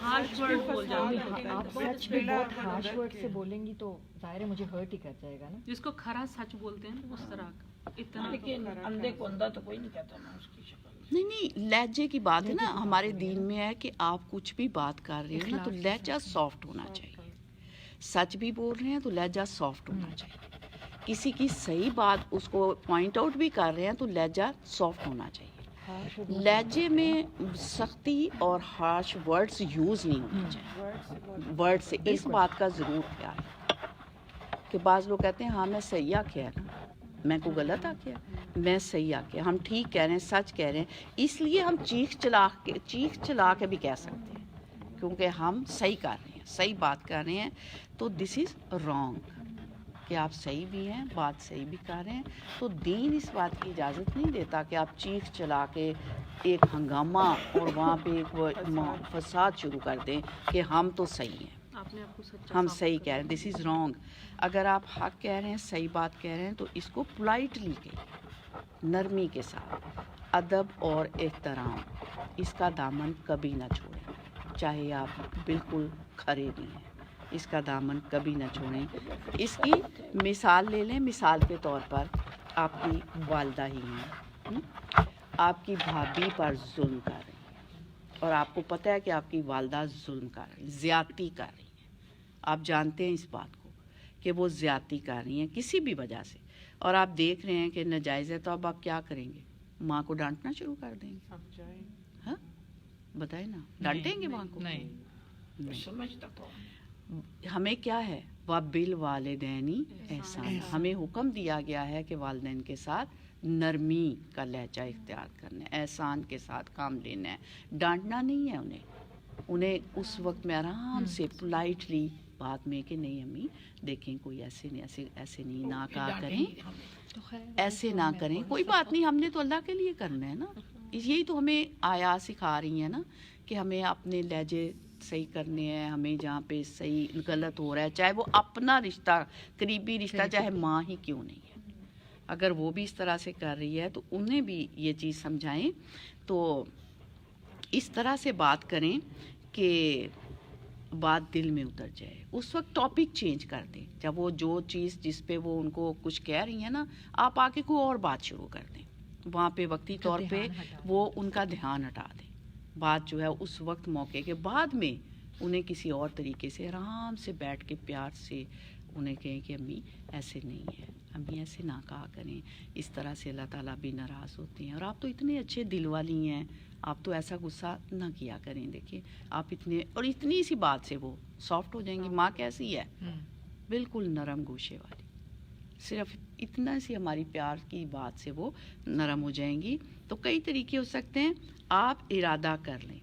ہارش ورڈ بول جاتے ہیں. آپ سچ بھی بہت ہارش ورڈ سے بولیں گی تو ظاہر ہے مجھے ہرٹ ہی کر جائے گا نا. جس کو کھرا سچ بولتے ہیں اس طرح کا اتنا. لیکن اندھے کو اندھا تو کوئی نہیں کہتا نا اس کی شکل. نہیں, لہجے کی بات ہے نا, ہمارے دین میں ہے کہ آپ کچھ بھی بات کر رہے ہیں نا تو لہجہ سافٹ ہونا چاہیے. سچ بھی بول رہے ہیں تو لہجہ سافٹ ہونا چاہیے. کسی کی صحیح بات اس کو پوائنٹ آؤٹ بھی کر رہے ہیں تو لہجہ سافٹ ہونا چاہیے. لہجے میں سختی اور ہارش ورڈز یوز نہیں ہونے چاہیے. ورڈ سے اس بات کا ضرور خیال کہ بعض لوگ کہتے ہیں ہاں میں صحیح آکھیا نا, میں کو غلط آکھیا, میں صحیح آکھیا, ہم ٹھیک کہہ رہے ہیں, سچ کہہ رہے ہیں, اس لیے ہم چیخ چلا کے بھی کہہ سکتے ہیں کیونکہ ہم صحیح کر رہے ہیں, صحیح بات کر رہے ہیں. تو دس از رانگ کہ آپ صحیح بھی ہیں, بات صحیح بھی کر رہے ہیں. تو دین اس بات کی اجازت نہیں دیتا کہ آپ چیخ چلا کے ایک ہنگامہ اور وہاں پہ ایک فساد شروع کر دیں کہ ہم تو صحیح ہیں, آپ نے آپ کو سچا ہم صحیح کہہ رہے ہیں. دس از رانگ. اگر آپ حق کہہ رہے ہیں, صحیح بات کہہ رہے ہیں تو اس کو پولائٹلی کہیں, نرمی کے ساتھ, ادب اور احترام, اس کا دامن کبھی نہ چھوڑیں, چاہے آپ بالکل کھرے بھی ہیں, اس کا دامن کبھی نہ چھوڑیں. اس کی مثال لے لیں, مثال کے طور پر آپ کی والدہ ہی ہیں, آپ کی بھابھی پر ظلم کر رہی ہیں اور آپ کو پتہ ہے کہ آپ کی والدہ ظلم کر رہی ہیں, زیادتی کر رہی ہیں, آپ جانتے ہیں اس بات کو کہ وہ زیادتی کر رہی ہیں کسی بھی وجہ سے, اور آپ دیکھ رہے ہیں کہ ناجائز ہے, تو اب آپ کیا کریں گے؟ ماں کو ڈانٹنا شروع کر دیں گے؟ ہاں بتائیں نا, ڈانٹیں گے ماں کو؟ نہیں, سمجھتا تو ہمیں کیا ہے, وَبِالْوَالِدَيْنِ احسان, ہمیں حکم دیا گیا ہے کہ والدین کے ساتھ نرمی کا لہجہ اختیار کرنا ہے, احسان کے ساتھ کام لینا ہے, ڈانٹنا نہیں ہے انہیں اس وقت میں آرام سے پولائٹلی بات میں کہ نہیں امی دیکھیں کوئی ایسے نہیں نہ کہا کریں, ایسے نہ کریں, کوئی بات نہیں, ہم نے تو اللہ کے لیے کرنا ہے نا. یہی تو ہمیں آیات سکھا رہی ہیں نا کہ ہمیں اپنے لہجے صحیح کرنے ہیں, ہمیں جہاں پہ صحیح غلط ہو رہا ہے, چاہے وہ اپنا رشتہ, قریبی رشتہ, چاہے ماں ہی کیوں نہیں ہے, اگر وہ بھی اس طرح سے کر رہی ہے تو انہیں بھی یہ چیز سمجھائیں. تو اس طرح سے بات کریں کہ بات دل میں اتر جائے. اس وقت ٹاپک چینج کر دیں, جب وہ جو چیز جس پہ وہ ان کو کچھ کہہ رہی ہیں نا, آپ آ کے کوئی اور بات شروع کر دیں, وہاں پہ وقتی طور پہ وہ ان کا دھیان ہٹا دیں. بات جو ہے اس وقت موقع کے بعد میں انہیں کسی اور طریقے سے آرام سے بیٹھ کے پیار سے انہیں کہیں کہ امی ایسے نہیں ہے, امی ایسے نہ کہا کریں, اس طرح سے اللہ تعالیٰ بھی ناراض ہوتے ہیں, اور آپ تو اتنے اچھے دل والی ہیں, آپ تو ایسا غصہ نہ کیا کریں. دیکھیں آپ اتنی سی بات سے وہ سافٹ ہو جائیں گی. ماں کیسی ہے, بالکل نرم گوشے والی, صرف اتنا سی ہماری پیار کی بات سے وہ نرم ہو جائیں گی. تو کئی طریقے ہو سکتے ہیں, آپ ارادہ کر لیں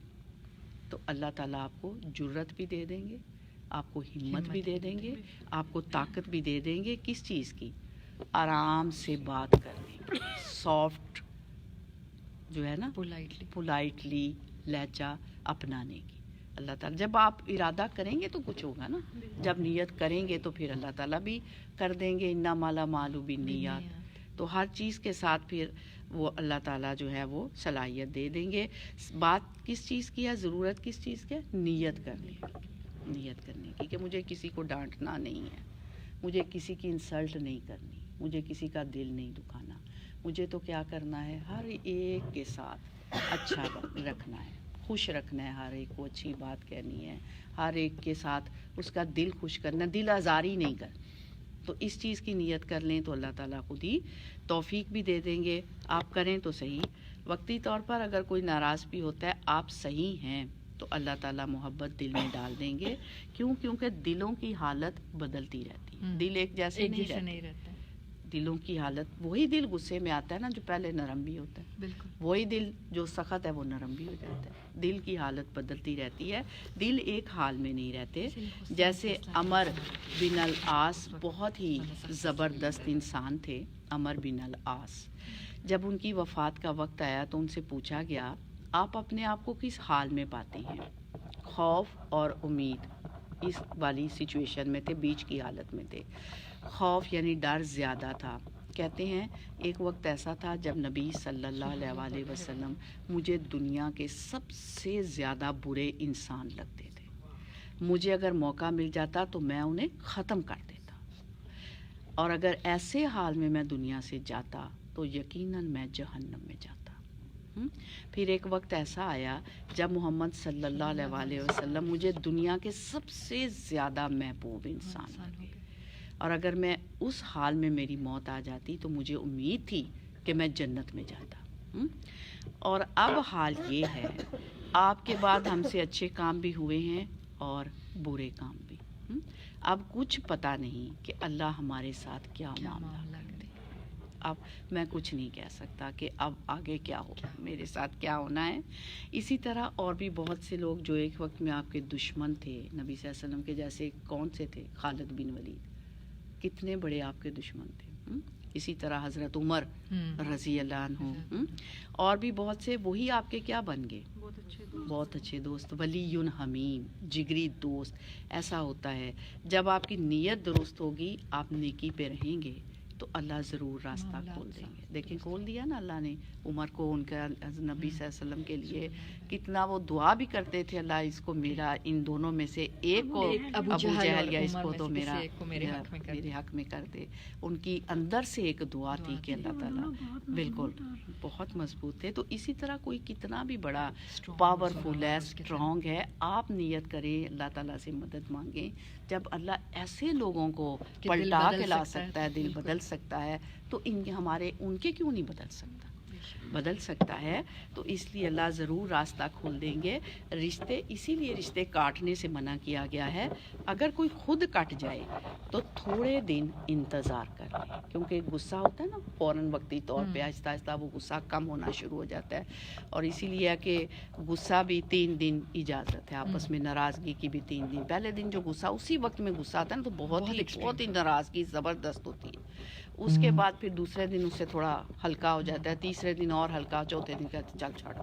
تو اللہ تعالیٰ آپ کو جرت بھی دے دیں گے, آپ کو ہمت بھی دے دیں گے, آپ کو طاقت بھی دے دیں گے. کس چیز کی؟ آرام سے بات کرنے کی, سافٹ جو ہے نا, پولائٹلی لہجہ اپنانے کی. اللہ تعالیٰ جب آپ ارادہ کریں گے تو کچھ ہوگا نا, جب نیت کریں گے تو پھر اللہ تعالیٰ بھی کر دیں گے. انما الاعمال بالنیات, تو ہر چیز کے ساتھ پھر وہ اللہ تعالیٰ جو ہے وہ صلاحیت دے دیں گے. بات کس چیز کی ہے, ضرورت کس چیز کی ہے؟ نیت کرنے کی, نیت کرنے کی کہ مجھے کسی کو ڈانٹنا نہیں ہے, مجھے کسی کی انسلٹ نہیں کرنی, مجھے کسی کا دل نہیں دکھانا, مجھے تو کیا کرنا ہے, ہر ایک کے ساتھ اچھا رکھنا ہے, خوش رکھنا ہے, ہر ایک کو اچھی بات کہنی ہے, ہر ایک کے ساتھ اس کا دل خوش کرنا, دل آزاری نہیں کرنی. تو اس چیز کی نیت کر لیں تو اللہ تعالیٰ خود ہی توفیق بھی دے دیں گے. آپ کریں تو صحیح. وقتی طور پر اگر کوئی ناراض بھی ہوتا ہے, آپ صحیح ہیں تو اللہ تعالیٰ محبت دل میں ڈال دیں گے. کیونکہ دلوں کی حالت بدلتی رہتی ہے, دل ایک جیسے نہیں رہتا. دلوں کی حالت, وہی دل غصے میں آتا ہے نا جو پہلے نرم بھی ہوتا ہے, بالکل وہی دل جو سخت ہے وہ نرم بھی ہو جاتا ہے. دل کی حالت بدلتی رہتی ہے, دل ایک حال میں نہیں رہتے. جیسے عمر بن العاص بہت ہی زبردست انسان تھے. عمر بن العاص, جب ان کی وفات کا وقت آیا تو ان سے پوچھا گیا آپ اپنے آپ کو کس حال میں پاتے ہیں؟ خوف اور امید اس والی سچویشن میں تھے, بیچ کی حالت میں تھے. خوف یعنی ڈر زیادہ تھا. کہتے ہیں ایک وقت ایسا تھا جب نبی صلی اللہ علیہ وسلم مجھے دنیا کے سب سے زیادہ برے انسان لگتے تھے. مجھے اگر موقع مل جاتا تو میں انہیں ختم کر دیتا, اور اگر ایسے حال میں دنیا سے جاتا تو یقیناً میں جہنم میں جاتا. پھر ایک وقت ایسا آیا جب محمد صلی اللہ علیہ وسلم مجھے دنیا کے سب سے زیادہ محبوب انسان لگے, اور اگر میں اس حال میں میری موت آ جاتی تو مجھے امید تھی کہ میں جنت میں جاتا. اور اب حال یہ ہے آپ کے بعد ہم سے اچھے کام بھی ہوئے ہیں اور برے کام بھی. اب کچھ پتہ نہیں کہ اللہ ہمارے ساتھ کیا معاملہ کرے. اب میں کچھ نہیں کہہ سکتا کہ اب آگے کیا ہو, میرے ساتھ کیا ہونا ہے. اسی طرح اور بھی بہت سے لوگ جو ایک وقت میں آپ کے دشمن تھے نبی صلی اللہ علیہ وسلم کے, جیسے کون سے تھے؟ خالد بن ولید, کتنے بڑے آپ کے دشمن تھے. اسی طرح حضرت عمر رضی اللہ عنہ, اور بھی بہت سے, وہی آپ کے کیا بن گئے؟ بہت اچھے دوست. ولی حمیم, جگری دوست. ایسا ہوتا ہے جب آپ کی نیت درست ہوگی, آپ نیکی پہ رہیں گے تو اللہ ضرور راستہ کھول دیں گے. دیکھیں کھول دیا نا اللہ نے عمر کو, ان کا نبی صلی اللہ علیہ وسلم کے لیے کتنا وہ دعا بھی کرتے تھے, اللہ اس کو میرا, ان دونوں میں سے ایک کو ابو جہل یا اس کو تو میرا میرے حق میں کر دے. ان کی اندر سے ایک دعا تھی کہ اللہ تعالیٰ, بالکل بہت مضبوط تھے. تو اسی طرح کوئی کتنا بھی بڑا پاورفل ہے, اسٹرانگ ہے, آپ نیت کریں, اللہ تعالیٰ سے مدد مانگیں. جب اللہ ایسے لوگوں کو پلٹا کے لا سکتا ہے, دل بدل سکتا ہے, تو ان کے کیوں نہیں بدل سکتا؟ بدل سکتا ہے. تو اس لیے اللہ ضرور راستہ کھول دیں گے. رشتے, اسی لیے رشتے کاٹنے سے منع کیا گیا ہے. اگر کوئی خود کٹ جائے تو تھوڑے دن انتظار کر لیں, کیونکہ غصہ ہوتا ہے نا فوراً وقتی طور پہ, آہستہ آہستہ وہ غصہ کم ہونا شروع ہو جاتا ہے. اور اسی لیے کہ غصہ بھی 3 دن اجازت ہے, آپس میں ناراضگی کی بھی 3 دن. پہلے دن جو غصہ, اسی وقت میں غصہ آتا ہے نا تو بہت ہی ناراضگی زبردست ہوتی ہے. اس کے بعد پھر دوسرے دن اس سے تھوڑا ہلکا ہو جاتا ہے, تیسرے دن اور ہلکا, چوتھے دن کہتے چل چھاڑو.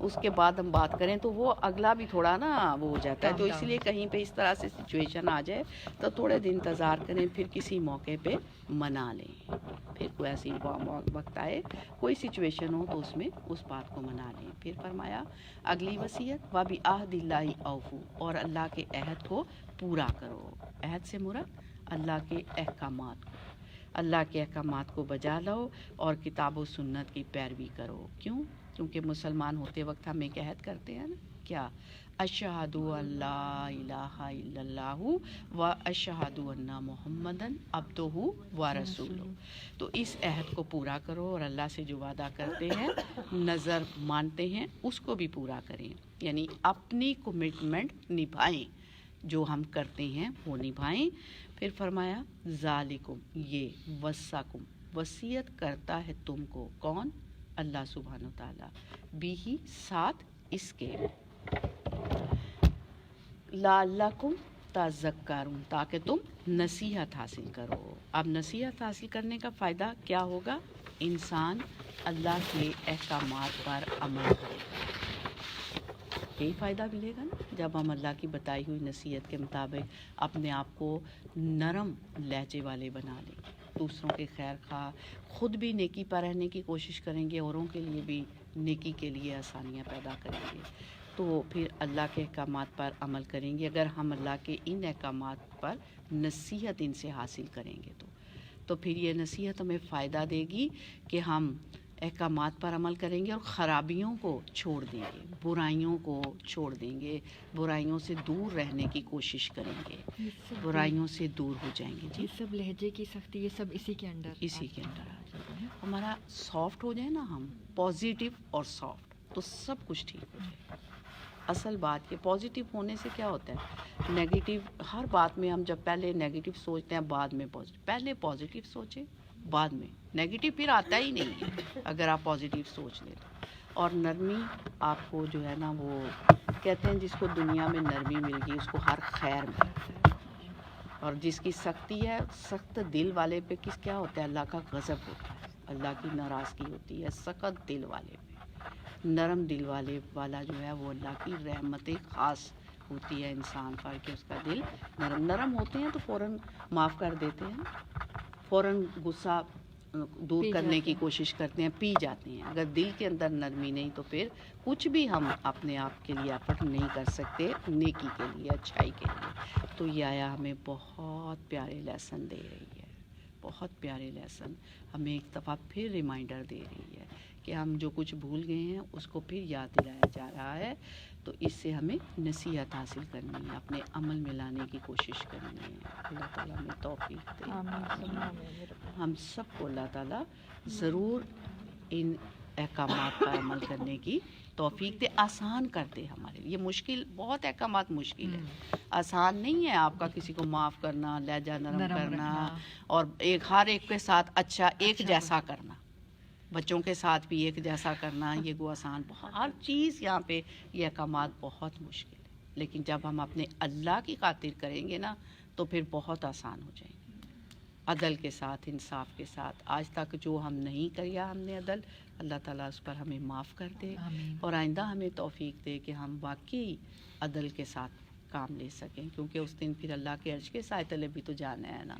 اس کے بعد ہم بات کریں تو وہ اگلا بھی تھوڑا نا وہ ہو جاتا ہے. تو اس لیے کہیں پہ اس طرح سے سچویشن آ جائے تو تھوڑے دن انتظار کریں, پھر کسی موقع پہ منا لیں. پھر کوئی ایسی وقت آئے, کوئی سچویشن ہو تو اس میں اس بات کو منا لیں. پھر فرمایا اگلی وصیت, وَبِعَہْدِ اللَّهِ أَوْفُوا, اور اللہ کے عہد کو پورا کرو. عہد سے مراد اللہ کے احکامات کو, اللہ کے احکامات کو بجا لاؤ اور کتاب و سنت کی پیروی کرو. کیوں؟ کیونکہ مسلمان ہوتے وقت ہم ایک عہد کرتے ہیں نا, کیا؟ اشہد ان لا الہ الا اللہ و اشہد ان محمدن عبدہ و رسولہ. تو اس عہد کو پورا کرو, اور اللہ سے جو وعدہ کرتے ہیں, نظر مانتے ہیں, اس کو بھی پورا کریں. یعنی اپنی کمٹمنٹ نبھائیں, جو ہم کرتے ہیں وہ نبھائیں. پھر فرمایا ذالکم, یہ وصاکم, وصیت کرتا ہے تم کو کون؟ اللہ سبحانہ و تعالیٰ, بھی ساتھ اس کے, لعلکم تذکرون, تاکہ تم نصیحت حاصل کرو. اب نصیحت حاصل کرنے کا فائدہ کیا ہوگا؟ انسان اللہ کے احکامات پر عمل کرے گا, یہی فائدہ ملے گا نا. جب ہم اللہ کی بتائی ہوئی نصیحت کے مطابق اپنے آپ کو نرم لہجے والے بنا لیں, دوسروں کے خیر خواہ, خود بھی نیکی پر رہنے کی کوشش کریں گے, اوروں کے لیے بھی نیکی کے لیے آسانیاں پیدا کریں گے, تو پھر اللہ کے احکامات پر عمل کریں گے. اگر ہم اللہ کے ان احکامات پر نصیحت ان سے حاصل کریں گے تو پھر یہ نصیحت ہمیں فائدہ دے گی کہ ہم احکامات پر عمل کریں گے اور خرابیوں کو چھوڑ دیں گے, برائیوں کو چھوڑ دیں گے, برائیوں سے دور رہنے کی کوشش کریں گے, برائیوں سے دور ہو جائیں گے. جی, یہ سب لہجے کی سختی, یہ سب اسی کے اندر آ جائے. ہمارا سافٹ ہو جائے نا, ہم پازیٹیو اور سافٹ, تو سب کچھ ٹھیک ہو جائے. اصل بات یہ پازیٹیو ہونے سے کیا ہوتا ہے، نیگیٹو ہر بات میں ہم جب پہلے نیگیٹو سوچتے ہیں بعد میں پازیٹیو، پہلے پازیٹیو سوچیں بعد میں نیگیٹو پھر آتا ہی نہیں ہے اگر آپ پازیٹیو سوچ لیں تو۔ اور نرمی آپ کو جو ہے نا وہ کہتے ہیں جس کو دنیا میں نرمی مل گئی اس کو ہر خیر مل گئی، اور جس کی سختی ہے سخت دل والے پہ کیا ہوتا ہے، اللہ کا غضب ہوتا ہے، اللہ کی ناراضگی ہوتی ہے سخت دل والے پہ۔ نرم دل والا جو ہے وہ اللہ کی رحمت خاص ہوتی ہے انسان پر کہ اس کا دل نرم ہوتے ہیں تو فوراً معاف کر دیتے ہیں، فوراً غصہ دور کرنے کی کوشش کرتے ہیں، پی جاتے ہیں۔ اگر دل کے اندر نرمی نہیں تو پھر کچھ بھی ہم اپنے آپ کے لیے ایفرٹ نہیں کر سکتے نیکی کے لیے، اچھائی کے لیے۔ تو یہ آیا ہمیں بہت پیارے لیسن دے رہی ہے، بہت پیارے لیسن ہمیں ایک دفعہ پھر ریمائنڈر دے رہی ہے کہ ہم جو کچھ بھول گئے ہیں اس کو پھر یاد دلایا جا رہا ہے، تو اس سے ہمیں نصیحت حاصل کرنی ہے، اپنے عمل میں لانے کی کوشش کرنی ہے۔ اللہ تعالیٰ ہمیں توفیق دے، ہم سب کو اللہ تعالیٰ ضرور ان احکامات پر عمل کرنے کی توفیق دے، آسان کر دے ہمارے لیے۔ یہ مشکل بہت احکامات مشکل ہے، آسان نہیں ہے آپ کا کسی کو معاف کرنا، لہجہ نرم کرنا، اور ہر ایک کے ساتھ اچھا ایک جیسا کرنا، بچوں کے ساتھ بھی ایک جیسا کرنا، یہ کو آسان ہر چیز یہاں پہ یہ احکامات بہت مشکل ہے، لیکن جب ہم اپنے اللہ کی خاطر کریں گے نا تو پھر بہت آسان ہو جائیں گے، عدل کے ساتھ، انصاف کے ساتھ۔ آج تک جو ہم نہیں کیا ہم نے عدل، اللہ تعالیٰ اس پر ہمیں معاف کر دے، اور آئندہ ہمیں توفیق دے کہ ہم واقعی عدل کے ساتھ کام لے سکیں، کیونکہ اس دن پھر اللہ کے عرش کے سائے تلے بھی تو جانا ہے نا،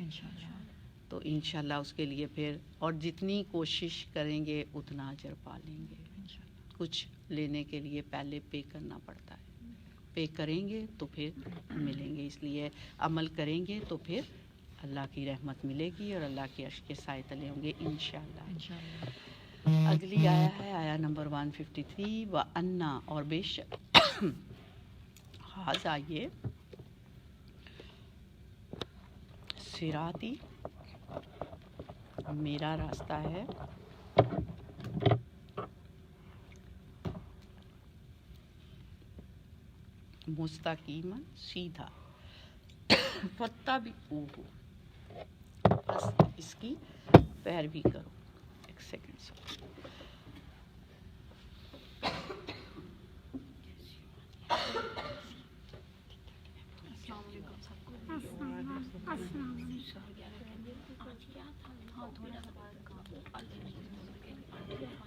تو انشاءاللہ اس کے لیے پھر اور جتنی کوشش کریں گے اتنا اجر پا لیں گے۔ کچھ لینے کے لیے پہلے پے کرنا پڑتا ہے، پے کریں گے تو پھر ملیں گے، اس لیے عمل کریں گے تو پھر اللہ کی رحمت ملے گی اور اللہ کے عرش کے سائے تلے ہوں گے انشاءاللہ۔ اگلی آیا ہے آیا نمبر 153، وَأَنَّا، اور بے شک حاضہ یہ صراطی میرا راستہ ہے، مستقیم سیدھا، فَاتَّبِعُوهُ، بس اس کی پیروی کرو۔ ایک سیکنڈ سے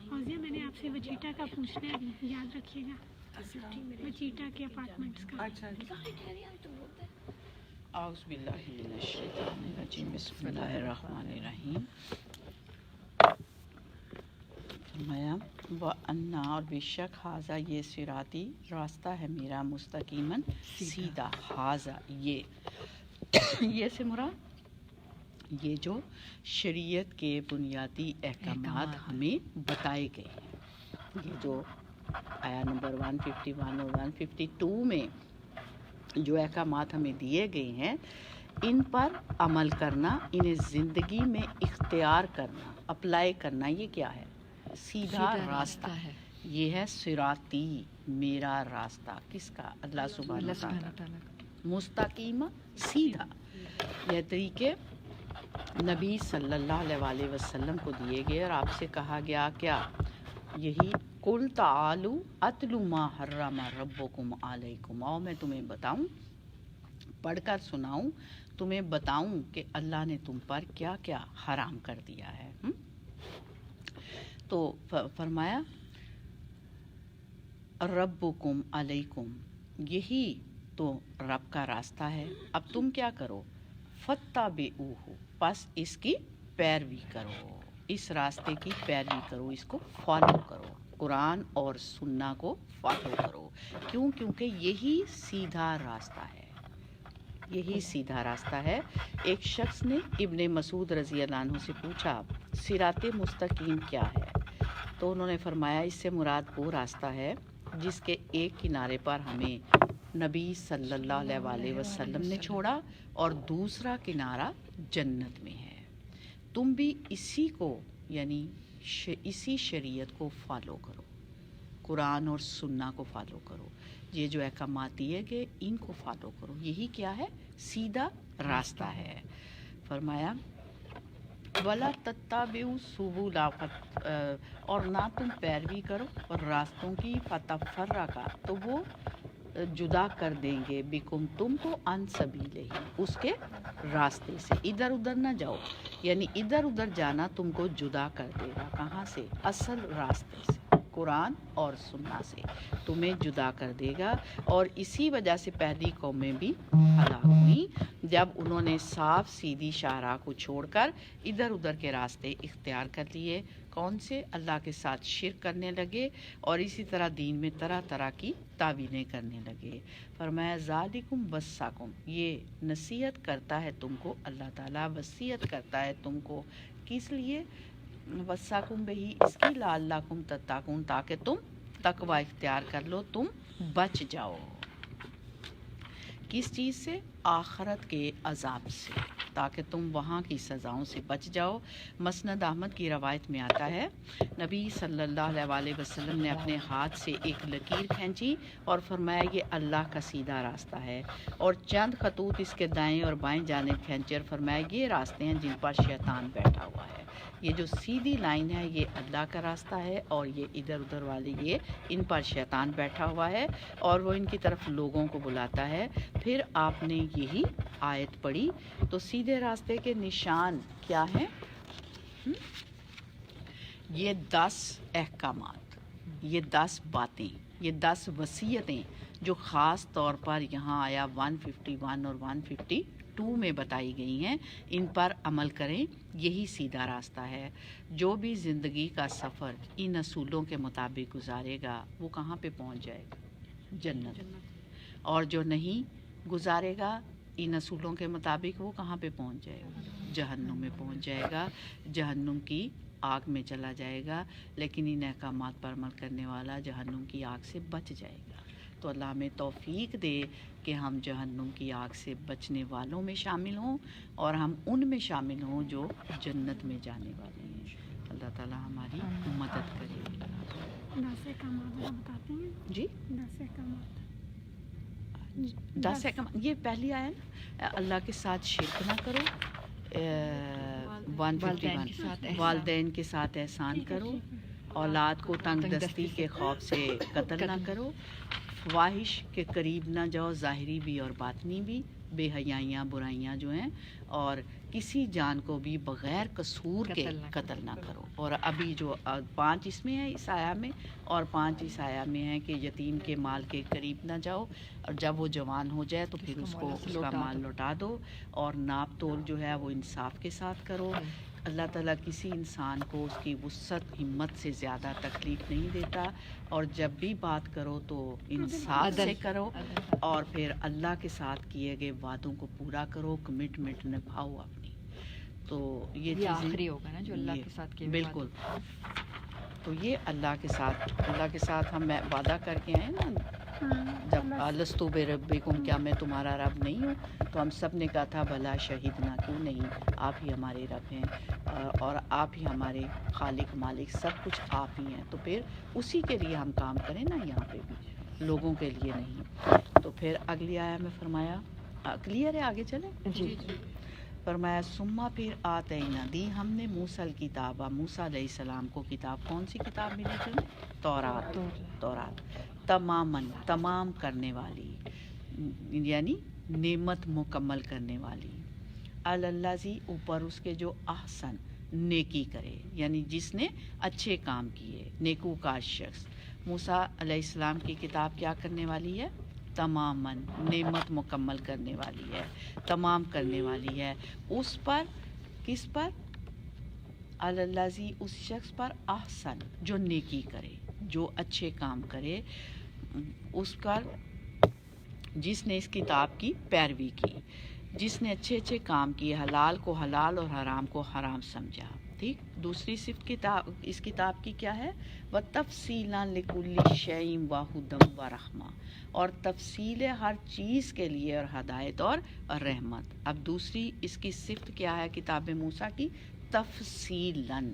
فوزیہ میں نے آپ سے وجیٹا کا پوچھنا ہے، یاد رکھیے گا، وجیٹا کے اپارٹمنٹس کا۔ اعوذ باللہ من الشیطان الرجیم، بسم اللہ الرحمن الرحیم۔ فرمایا وَأَنَّا، اور بے شک حاضہ یہ صراطی راستہ ہے میرا، مستقیماً سیدھا، حاضہ یہ سے مراد یہ جو شریعت کے بنیادی احکامات ہمیں بتائے گئے ہیں، یہ جو آیا نمبر 151 اور 152 میں جو احکامات ہمیں دیے گئے ہیں، ان پر عمل کرنا، انہیں زندگی میں اختیار کرنا، اپلائی کرنا، یہ کیا ہے؟ سیدھا راستہ ہے، یہ ہے صراطی میرا راستہ، کس کا؟ اللہ سبحانہ تعالیٰ، مستقیم سیدھا۔ یہ طریقے نبی صلی اللہ علیہ وسلم کو دیے گئے اور آپ سے کہا گیا کیا؟ یہی قُلْ تَعَالُوا أَتْلُ مَا حَرَّمَ رَبُّكُمْ عَلَيْكُمْ، آؤ میں تمہیں بتاؤں، پڑھ کر سناؤں، تمہیں بتاؤں کہ اللہ نے تم پر کیا کیا حرام کر دیا ہے۔ تو فرمایا ربکم علیکم، یہی تو رب کا راستہ ہے، اب تم کیا کرو؟ فَاتَّبِعُوهُ، پس اس کی پیروی کرو، اس راستے کی پیروی کرو، اس کو فالو کرو، قرآن اور سنہ کو فالو کرو۔ کیوں؟ کیونکہ یہی سیدھا راستہ ہے، یہی سیدھا راستہ ہے۔ ایک شخص نے ابن مسعود رضی اللہ عنہ سے پوچھا صراط مستقیم کیا ہے؟ تو انہوں نے فرمایا اس سے مراد وہ راستہ ہے جس کے ایک کنارے پر ہمیں نبی صلی اللہ علیہ وسلم نے چھوڑا اور دوسرا کنارہ جنت میں ہے، تم بھی اسی کو یعنی اسی شریعت کو فالو کرو، قرآن اور سنہ کو فالو کرو, یہ جو احکامات دیے گئے ان کو فالو کرو, یہی کیا ہے؟ سیدھا راستہ ہے. فرمایا وَلَا تَتَّبِعُوا السُّبُلَ, اور نہ تم پیروی کرو اور راستوں کی, فَتَفَرَّقَ, تو وہ جدا کر دیں گے, بکم, تم کو, عن سبیلہ, اس کے راستے سے. ادھر ادھر نہ جاؤ, یعنی ادھر ادھر جانا تم کو جدا کر دے گا. کہاں سے؟ اصل راستے سے, قرآن اور سنہ سے تمہیں جدا کر دے گا. اور اسی وجہ سے پہلی قومیں بھی ہلاک ہوئیں جب انہوں نے صاف سیدھی شاہراہ کو چھوڑ کر ادھر ادھر کے راستے اختیار کر لیے. کون سے؟ اللہ کے ساتھ شرک کرنے لگے اور اسی طرح دین میں طرح طرح کی تعویلیں کرنے لگے. فرمایا ذالکم وصاکم, یہ نصیحت کرتا ہے تم کو, اللہ تعالیٰ وصیت کرتا ہے تم کو. کس لیے؟ وصاکم بہی, اس کی, لعلکم تتقون, تاکہ تم تقوی اختیار کر لو, تم بچ جاؤ. کس چیز سے؟ آخرت کے عذاب سے, تاکہ تم وہاں کی سزاؤں سے بچ جاؤ. مسند احمد کی روایت میں آتا ہے نبی صلی اللہ علیہ وسلم نے اپنے ہاتھ سے ایک لکیر کھینچی اور فرمایا یہ اللہ کا سیدھا راستہ ہے, اور چند خطوط اس کے دائیں اور بائیں جانب کھینچے اور فرمایا یہ راستے ہیں جن پر شیطان بیٹھا ہوا ہے. یہ جو سیدھی لائن ہے یہ اللہ کا راستہ ہے, اور یہ ادھر ادھر والے یہ ان پر شیطان بیٹھا ہوا ہے اور وہ ان کی طرف لوگوں کو بلاتا ہے. پھر آپ نے یہی آیت پڑھی. تو سیدھے راستے کے نشان کیا ہیں؟ یہ 10 احکامات, یہ 10 باتیں, یہ 10 وصیتیں جو خاص طور پر یہاں آیا 151 اور 152 میں بتائی گئی ہیں, ان پر عمل کریں. یہی سیدھا راستہ ہے. جو بھی زندگی کا سفر ان اصولوں کے مطابق گزارے گا وہ کہاں پہ پہنچ جائے گا؟ جنت. اور جو نہیں گزارے گا ان اصولوں کے مطابق وہ کہاں پہ پہنچ جائے گا؟ جہنم میں پہنچ جائے گا, جہنم کی آگ میں چلا جائے گا. لیکن ان احکامات پر عمل کرنے والا جہنم کی آگ سے بچ جائے گا. تو اللہ ہمیں توفیق دے کہ ہم جہنم کی آگ سے بچنے والوں میں شامل ہوں اور ہم ان میں شامل ہوں جو جنت میں جانے والے ہیں. اللہ تعالیٰ ہماری مدد کرے. 10 احکامات بتاتے ہیں جی 10 احکامات. 10 احکام, یہ پہلی آیا نا, اللہ کے ساتھ شرک نہ کرو, 151 والدین کے ساتھ احسان کرو, اولاد کو تنگ دستی کے خوف سے قتل نہ کرو, فواہش کے قریب نہ جاؤ, ظاہری بھی اور باطنی بھی, بے حیائیاں برائیاں جو ہیں, اور کسی جان کو بھی بغیر قصور کے قتل نہ کرو. اور ابھی جو 5 اس میں ہے اس آیا میں, اور 5 اس آیا میں ہے کہ یتیم کے مال کے قریب نہ جاؤ, اور جب وہ جوان ہو جائے تو پھر اس کو اس کا مال لوٹا دو, اور ناپ تول جو ہے وہ انصاف کے ساتھ کرو. اللہ تعالیٰ کسی انسان کو اس کی وسعت ہمت سے زیادہ تکلیف نہیں دیتا, اور جب بھی بات کرو تو انصاف سے کرو, اور پھر اللہ کے ساتھ کیے گئے وعدوں کو پورا کرو, کمٹمنٹ نبھاؤ اپنی. تو یہ آخری ہوگا نا جو اللہ کے ساتھ کیے. بالکل. تو یہ اللہ کے ساتھ ہم وعدہ کر کے آئے نا, جب الستو بربکم, کیا میں تمہارا رب نہیں ہوں؟ تو ہم سب نے کہا تھا بلا شہیدنا, کیوں نہیں, آپ ہی ہمارے رب ہیں اور آپ ہی ہمارے خالق مالک, سب کچھ آپ ہی ہیں. تو پھر اسی کے لیے ہم کام کریں نا یہاں پہ بھی, لوگوں کے لیے نہیں. تو پھر اگلی آیا میں فرمایا, کلیئر ہے, آگے چلیں. جی. فرمایا سما, پھر آتینا, دی ہم نے موسیٰ الکتاب, موسیٰ علیہ السلام کو کتاب. کون سی کتاب ملی تھی؟ تورات. تماماً, تمام کرنے والی, یعنی نعمت مکمل کرنے والی. الذی, اوپر اس کے جو احسن, نیکی کرے, یعنی جس نے اچھے کام کیے, نیکوکار شخص. موسیٰ علیہ السلام کی کتاب کیا کرنے والی ہے؟ تماماً, نعمت مکمل کرنے والی ہے, تمام کرنے والی ہے. اس پر, کس پر؟ الذی, اس شخص پر, احسن, جو نیکی کرے, جو اچھے کام کرے, اس پر, جس نے اس کتاب کی پیروی کی, جس نے اچھے اچھے کام کیے, حلال کو حلال اور حرام کو حرام سمجھا. ٹھیک. دوسری صفت کتاب, اس کتاب کی کیا ہے؟ وَتَفْصِيلًا لِكُلِّ شَيْءٍ وَهُدًى وَرَحْمَةً, اور تفصیل ہر چیز کے لیے, اور ہدایت اور رحمت. اب دوسری اس کی صفت کیا ہے کتاب موسیٰ کی؟ تفصیلاً,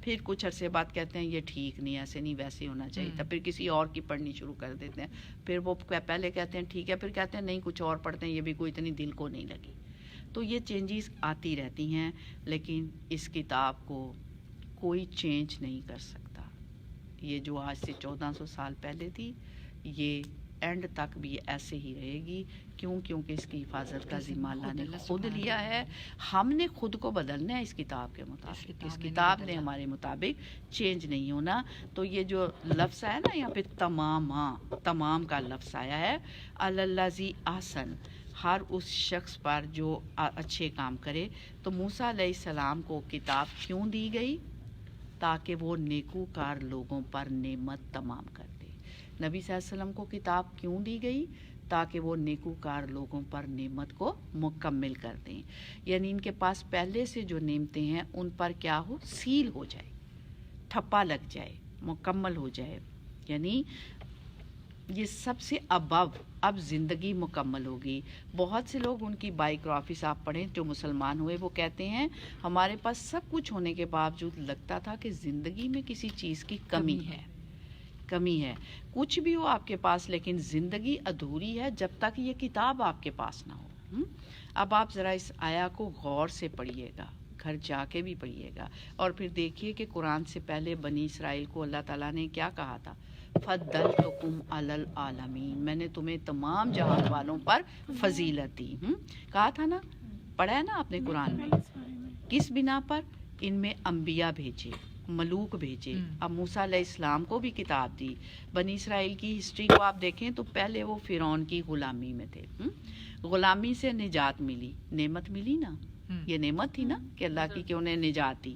پھر کچھ عرصے بعد کہتے ہیں یہ ٹھیک نہیں, ایسے نہیں, ویسے ہونا چاہیے تھا, پھر کسی اور کی پڑھنی شروع کر دیتے ہیں, پھر وہ پہلے کہتے ہیں ٹھیک ہے, پھر کہتے ہیں نہیں کچھ اور پڑھتے ہیں, یہ بھی کوئی اتنی دل کو نہیں لگی. تو یہ چینجز آتی رہتی ہیں, لیکن اس کتاب کو کوئی چینج نہیں کر سکتا. یہ جو آج سے 1400 سال پہلے تھی یہ اینڈ تک بھی ایسے ہی رہے گی. کیونکہ اس کی حفاظت کا ذمہ اللہ نے خود لیا ہے. ہم نے خود کو بدلنا ہے اس کتاب کے مطابق, اس کتاب نے ہمارے مطابق چینج نہیں ہونا. تو یہ جو لفظ ہے نا یہاں پہ تمام کا لفظ آیا ہے, الذی احسن, ہر اس شخص پر جو اچھے کام کرے. تو موسیٰ علیہ السلام کو کتاب کیوں دی گئی؟ تاکہ وہ نیکوکار لوگوں پر نعمت تمام کر دے. نبی صلی اللہ علیہ وسلم کو کتاب کیوں دی گئی؟ تاکہ وہ نیکوکار لوگوں پر نعمت کو مکمل کر دیں. یعنی ان کے پاس پہلے سے جو نعمتیں ہیں ان پر کیا ہو, سیل ہو جائے, ٹھپا لگ جائے, مکمل ہو جائے. یعنی یہ سب سے اب زندگی مکمل ہوگی. بہت سے لوگ ان کی بائیوگرافیز آپ پڑھیں جو مسلمان ہوئے, وہ کہتے ہیں ہمارے پاس سب کچھ ہونے کے باوجود لگتا تھا کہ زندگی میں کسی چیز کی کمی ہے. کچھ بھی ہو آپ کے پاس لیکن زندگی ادھوری ہے جب تک یہ کتاب آپ کے پاس نہ ہو. اب آپ ذرا اس آیا کو غور سے پڑھیے گا, گھر جا کے بھی پڑھیے گا, اور پھر دیکھیے کہ قرآن سے پہلے بنی اسرائیل کو اللہ تعالیٰ نے کیا کہا تھا, فضلتکم علی العالمین, میں نے تمہیں تمام جہان والوں پر فضیلت دی. کہا تھا نا, پڑھا ہے نا آپ نے قرآن میں. کس بنا پر؟ ان میں انبیاء بھیجے, ملوک بھیجے. اب موسیٰ علیہ السلام کو بھی کتاب دی. بنی اسرائیل کی ہسٹری کو آپ دیکھیں تو پہلے وہ فرعون کی غلامی میں تھے. غلامی سے نجات ملی, نعمت ملی نا, یہ نعمت تھی نا کہ اللہ کی کہ انہیں نجات دی.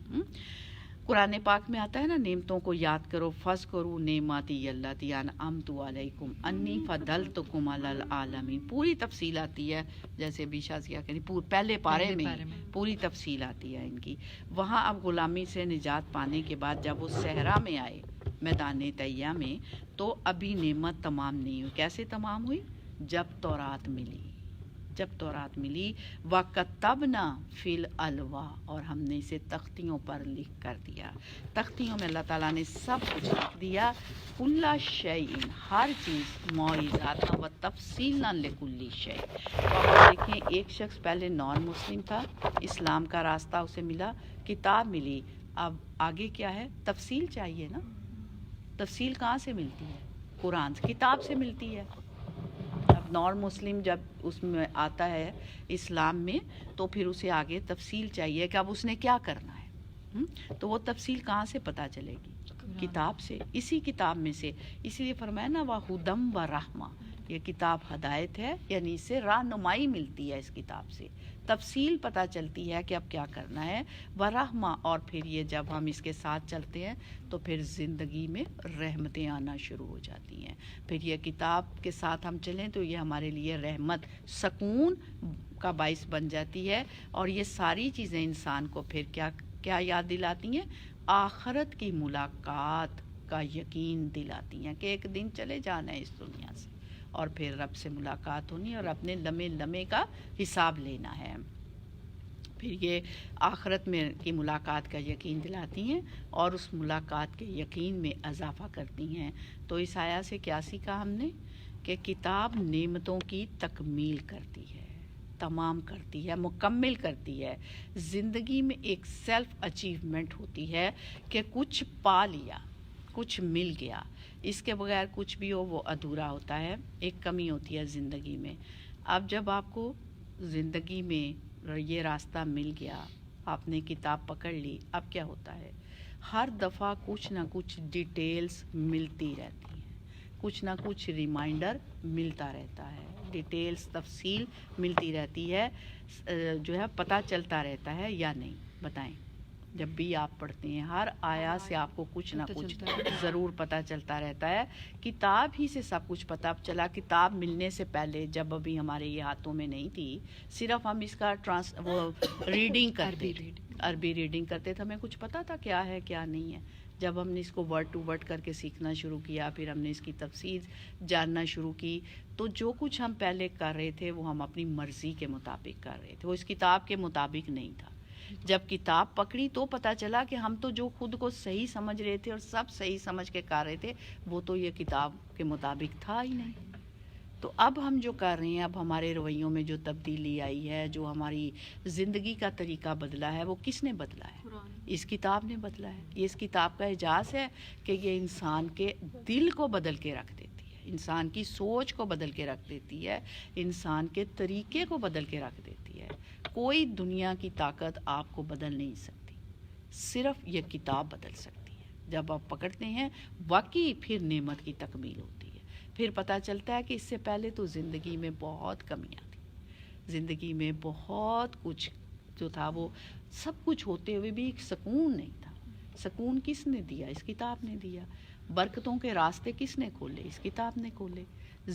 قرآن پاک میں آتا ہے نا, نعمتوں کو یاد کرو, فذکروا نعمتی اللاتی انعمت علیکم انی فضلتکم علی العالمین. پوری تفصیل آتی ہے, جیسے بھی شازیہ کہنی پہلے پارے میں پوری تفصیل آتی ہے ان کی. وہاں اب غلامی سے نجات پانے کے بعد جب وہ صحرا میں آئے, میدان طیہ میں, تو ابھی نعمت تمام نہیں ہوئی. کیسے تمام ہوئی؟ جب تورات ملی. وَكَتَّبْنَا فِي الْأَلْوَاحِ, اور ہم نے اسے تختیوں پر لکھ کر دیا. تختیوں میں اللہ تعالیٰ نے سب کچھ لکھ دیا. کُلَّ شَيْءٍ, ہر چیز, مَوْعِظَةً وَتَفْصِيلًا لِكُلِّ شَيْءٍ. تو آپ دیکھیں ایک شخص پہلے نان مسلم تھا, اسلام کا راستہ اسے ملا, کتاب ملی, اب آگے کیا ہے؟ تفصیل چاہیے نا. تفصیل کہاں سے ملتی ہے؟ قرآن سے, کتاب سے ملتی ہے. اب نان مسلم جب اس میں آتا ہے اسلام میں تو پھر اسے آگے تفصیل چاہیے کہ اب اس نے کیا کرنا ہے. تو وہ تفصیل کہاں سے پتہ چلے گی؟ کتاب سے, اسی کتاب میں سے. اسی لیے فرمایا نا وَہُدًى وَرَحْمَةً, یہ کتاب ہدایت ہے, یعنی اس سے رہنمائی ملتی ہے. اس کتاب سے تفصیل پتہ چلتی ہے کہ اب کیا کرنا ہے. ورحمہ, اور پھر یہ جب ہم اس کے ساتھ چلتے ہیں تو پھر زندگی میں رحمتیں آنا شروع ہو جاتی ہیں. پھر یہ کتاب کے ساتھ ہم چلیں تو یہ ہمارے لیے رحمت, سکون کا باعث بن جاتی ہے. اور یہ ساری چیزیں انسان کو پھر کیا یاد دلاتی ہیں؟ آخرت کی ملاقات کا یقین دلاتی ہیں کہ ایک دن چلے جانا ہے اس دنیا سے, اور پھر رب سے ملاقات ہونی ہے اور اپنے لمحے کا حساب لینا ہے. پھر یہ آخرت میں کی ملاقات کا یقین دلاتی ہیں اور اس ملاقات کے یقین میں اضافہ کرتی ہیں. تو اس آیا سے کیا سیکھا ہم نے؟ کہ کتاب نعمتوں کی تکمیل کرتی ہے, تمام کرتی ہے, مکمل کرتی ہے. زندگی میں ایک سیلف اچیومنٹ ہوتی ہے کہ کچھ پا لیا, کچھ مل گیا. اس کے بغیر کچھ بھی ہو وہ ادھورا ہوتا ہے, ایک کمی ہوتی ہے زندگی میں. اب جب آپ کو زندگی میں یہ راستہ مل گیا, آپ نے کتاب پکڑ لی, اب کیا ہوتا ہے؟ ہر دفعہ کچھ نہ کچھ ڈیٹیلز ملتی رہتی ہیں, کچھ نہ کچھ ریمائنڈر ملتا رہتا ہے, ڈیٹیلز, تفصیل ملتی رہتی ہے, جو ہے پتہ چلتا رہتا ہے یا نہیں. بتائیں, جب بھی آپ پڑھتے ہیں ہر آیا سے آپ کو کچھ نہ کچھ ضرور پتہ چلتا رہتا ہے. کتاب ہی سے سب کچھ پتہ چلا. کتاب ملنے سے پہلے جب ابھی ہمارے یہ ہاتھوں میں نہیں تھی, صرف ہم اس کا ریڈنگ کرتے تھے, عربی ریڈنگ کرتے تھے, ہمیں کچھ پتہ تھا کیا ہے کیا نہیں ہے. جب ہم نے اس کو ورڈ ٹو ورڈ کر کے سیکھنا شروع کیا, پھر ہم نے اس کی تفصیل جاننا شروع کی, تو جو کچھ ہم پہلے کر رہے تھے وہ ہم اپنی مرضی کے مطابق کر رہے تھے, وہ اس کتاب کے مطابق نہیں تھا. جب کتاب پکڑی تو پتہ چلا کہ ہم تو جو خود کو صحیح سمجھ رہے تھے اور سب صحیح سمجھ کے کر رہے تھے وہ تو یہ کتاب کے مطابق تھا ہی نہیں. تو اب ہم جو کر رہے ہیں، اب ہمارے رویوں میں جو تبدیلی آئی ہے، جو ہماری زندگی کا طریقہ بدلا ہے، وہ کس نے بدلا ہے؟ قرآن. اس کتاب نے بدلا ہے. یہ اس کتاب کا اعجاز ہے کہ یہ انسان کے دل کو بدل کے رکھ دیتی ہے، انسان کی سوچ کو بدل کے رکھ دیتی ہے، انسان کے طریقے کو بدل کے رکھ دیتی ہے. کوئی دنیا کی طاقت آپ کو بدل نہیں سکتی، صرف یہ کتاب بدل سکتی ہے. جب آپ پکڑتے ہیں واقعی پھر نعمت کی تکمیل ہوتی ہے. پھر پتہ چلتا ہے کہ اس سے پہلے تو زندگی میں بہت کمیاں تھیں، زندگی میں بہت کچھ جو تھا وہ سب کچھ ہوتے ہوئے بھی ایک سکون نہیں تھا. سکون کس نے دیا؟ اس کتاب نے دیا. برکتوں کے راستے کس نے کھولے؟ اس کتاب نے کھولے.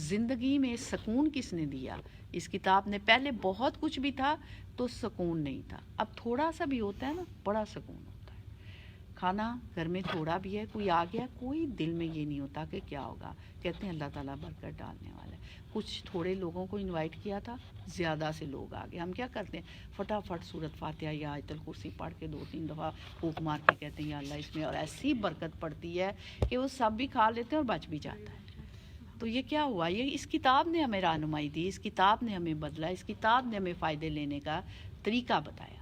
زندگی میں سکون کس نے دیا؟ اس کتاب نے. پہلے بہت کچھ بھی تھا تو سکون نہیں تھا، اب تھوڑا سا بھی ہوتا ہے نا بڑا سکون ہوتا ہے. کھانا گھر میں تھوڑا بھی ہے، کوئی آ گیا، کوئی دل میں یہ نہیں ہوتا کہ کیا ہوگا. کہتے ہیں اللہ تعالیٰ برکت ڈالنے والا ہے. کچھ تھوڑے لوگوں کو انوائٹ کیا تھا، زیادہ سے لوگ آ گئے. ہم کیا کرتے ہیں؟ فٹافٹ سورۃ فاتحہ یا آیت الکرسی پڑھ کے 2-3 دفعہ پھونک مار کے کہتے ہیں یا اللہ اس میں، اور ایسی برکت پڑتی ہے کہ وہ سب بھی کھا لیتے ہیں اور بچ بھی جاتا ہے. تو یہ کیا ہوا؟ یہ اس کتاب نے ہمیں رہنمائی دی، اس کتاب نے ہمیں بدلا، اس کتاب نے ہمیں فائدے لینے کا طریقہ بتایا.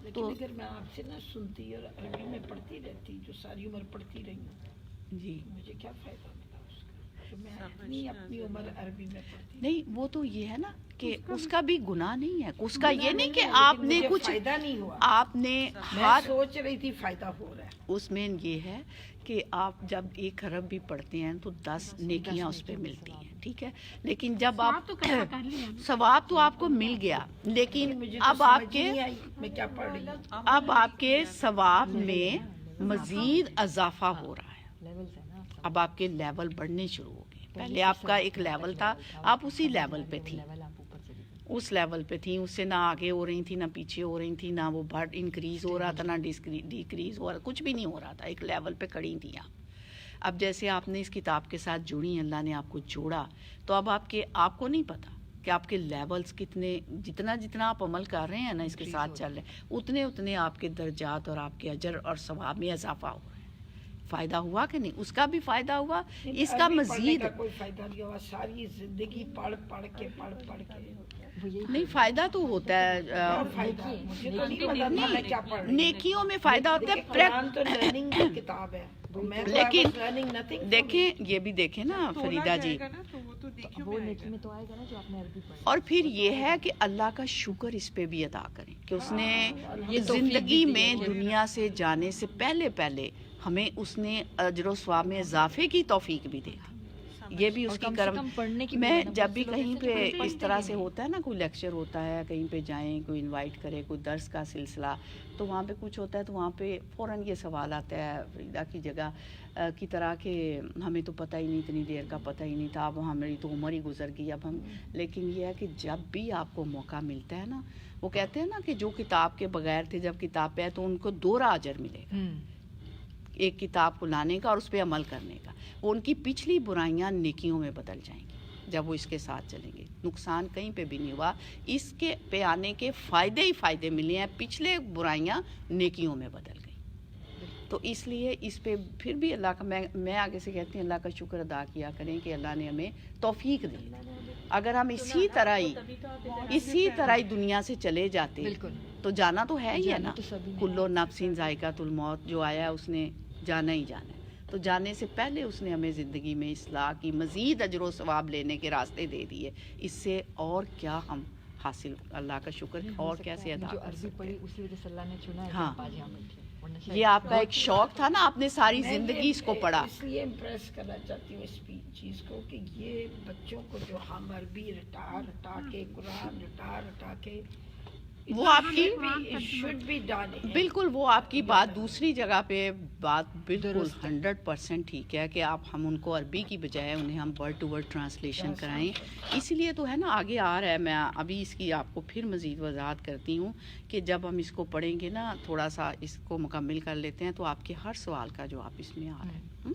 لیکن اگر میں آپ سے نہ سنتی اور عربی میں پڑھتی رہتی، جو ساری عمر پڑھتی رہی ہوں، جی مجھے کیا فائدہ ملا اس کا کہ میں اپنی عمر عربی میں پڑھتی؟ نہیں، وہ تو یہ ہے نا کہ اس کا بھی گناہ نہیں ہے. اس کا یہ نہیں کہ ہے، آپ لیکن نے مجھے کچھ، فائدہ نہیں ہوا. آپ نے میں ہر سوچ رہی تھی فائدہ ہو رہا ہے. اس میں یہ ہے کہ آپ جب 1 ارب بھی پڑھتے ہیں تو 10 نیکیاں اس پہ ملتی ہیں، ٹھیک ہے. لیکن جب آپ تو کر لیا نا. ثواب تو آپ کو مل گیا، لیکن مجھے تو اب آپ سمجھ کے نہیں آئی میں کیا پڑھ رہی ہوں. اب آپ کے ثواب میں مزید اضافہ ہو رہا ہے. اب آپ کے لیول بڑھنے شروع ہو گئے. پہلے آپ کا ایک لیول تھا، آپ اسی لیول پہ تھی، اس لیول پہ تھیں. اس سے نہ آگے ہو رہی تھی نہ پیچھے ہو رہی تھی، نہ وہ بڑھ انکریز ہو رہا تھا نہ ڈیکریز ہو رہا، کچھ بھی نہیں ہو رہا تھا. ایک لیول پہ کھڑی تھیں آپ. اب جیسے آپ نے اس کتاب کے ساتھ جڑی، اللہ نے آپ کو جوڑا، تو اب آپ کو نہیں پتا کہ آپ کے لیولز کتنے، جتنا آپ عمل کر رہے ہیں نا، اس کے ساتھ چل رہے ہیں، اتنے آپ کے درجات اور آپ کے اجر اور ثواب میں اضافہ ہو رہا ہے. فائدہ ہوا کہ نہیں؟ اس کا بھی فائدہ ہوا، اس کا عربی پڑھنے مزید کا کوئی فائدہ نہیں ہوا. ساری زندگی پڑھ کے نہیں. فائدہ تو ہوتا ہے، فائدہ مجھے تو نہیں پتا تھا میں کیا پڑھ رہی ہوں. نیکیوں میں فائدہ ہوتا ہے. قرآن تو لرننگ کی کتاب ہے، میں تو لیکن لرننگ نتھنگ. دیکھیں، یہ بھی دیکھیں نا فریدہ جی، اور پھر یہ ہے کہ اللہ کا شکر اس پہ بھی ادا کریں کہ اس نے زندگی میں دنیا سے جانے سے پہلے ہمیں اس نے اجر و ثواب میں اضافے کی توفیق بھی دے دی. یہ بھی اس کی کرم. میں جب بھی کہیں پہ اس طرح سے ہوتا ہے نا، کوئی لیکچر ہوتا ہے، کہیں پہ جائیں، کوئی انوائٹ کرے، کوئی درس کا سلسلہ، تو وہاں پہ کچھ ہوتا ہے تو وہاں پہ فوراً یہ سوال آتا ہے فریدہ کی جگہ کی طرح کہ ہمیں تو پتہ ہی نہیں، اتنی دیر کا پتہ ہی نہیں تھا، اب ہماری تو عمر ہی گزر گئی اب ہم. لیکن یہ ہے کہ جب بھی آپ کو موقع ملتا ہے نا، وہ کہتے ہیں نا کہ جو کتاب کے بغیر تھے جب کتاب پہ ہے تو ان کو 2 اجر ملے گا، ایک کتاب کو لانے کا اور اس پہ عمل کرنے کا. وہ ان کی پچھلی برائیاں نیکیوں میں بدل جائیں گی جب وہ اس کے ساتھ چلیں گے. نقصان کہیں پہ بھی نہیں ہوا، اس کے پہ آنے کے فائدے ہی فائدے ملے ہیں، پچھلے برائیاں نیکیوں میں بدل گئیں. تو اس لیے اس پہ پھر بھی اللہ کا، میں آگے سے کہتی ہوں اللہ کا شکر ادا کیا کریں کہ اللہ نے ہمیں توفیق دی. اگر ہم اسی طرح ہی دنیا سے چلے جاتے تو جانا تو ہے ہی ہے نا. کلو نفس ذائقۃ الموت، جو آیا ہے اس نے جانا ہی جانا ہے. تو جانے سے پہلے اس نے ہمیں زندگی میں اصلاح کی، مزید اجر و ثواب لینے کے راستے دے دیے. اس سے اور کیا ہم حاصل، اللہ کا شکر اور کیسے ادا کر سکتے ہیں. ہاں، یہ آپ کا ایک شوق تھا نا، آپ نے ساری زندگی اس کو پڑھا. اس لیے امپریس کرنا چاہتی ہوں اس چیز کو کہ یہ بچوں کو جو ہم عربی رٹا کے، قرآن رٹا کے، وہ آپ کی should be done. بالکل، وہ آپ کی بات دوسری جگہ پہ بات بالکل 100% ٹھیک ہے کہ ہم ان کو عربی کی بجائے انہیں ہم ورڈ ٹو ورڈ ٹرانسلیشن کرائیں. اس لیے تو ہے نا آگے آ رہا ہے. میں ابھی اس کی آپ کو پھر مزید وضاحت کرتی ہوں کہ جب ہم اس کو پڑھیں گے نا، تھوڑا سا اس کو مکمل کر لیتے ہیں تو آپ کے ہر سوال کا جواب اس میں آ رہا ہے.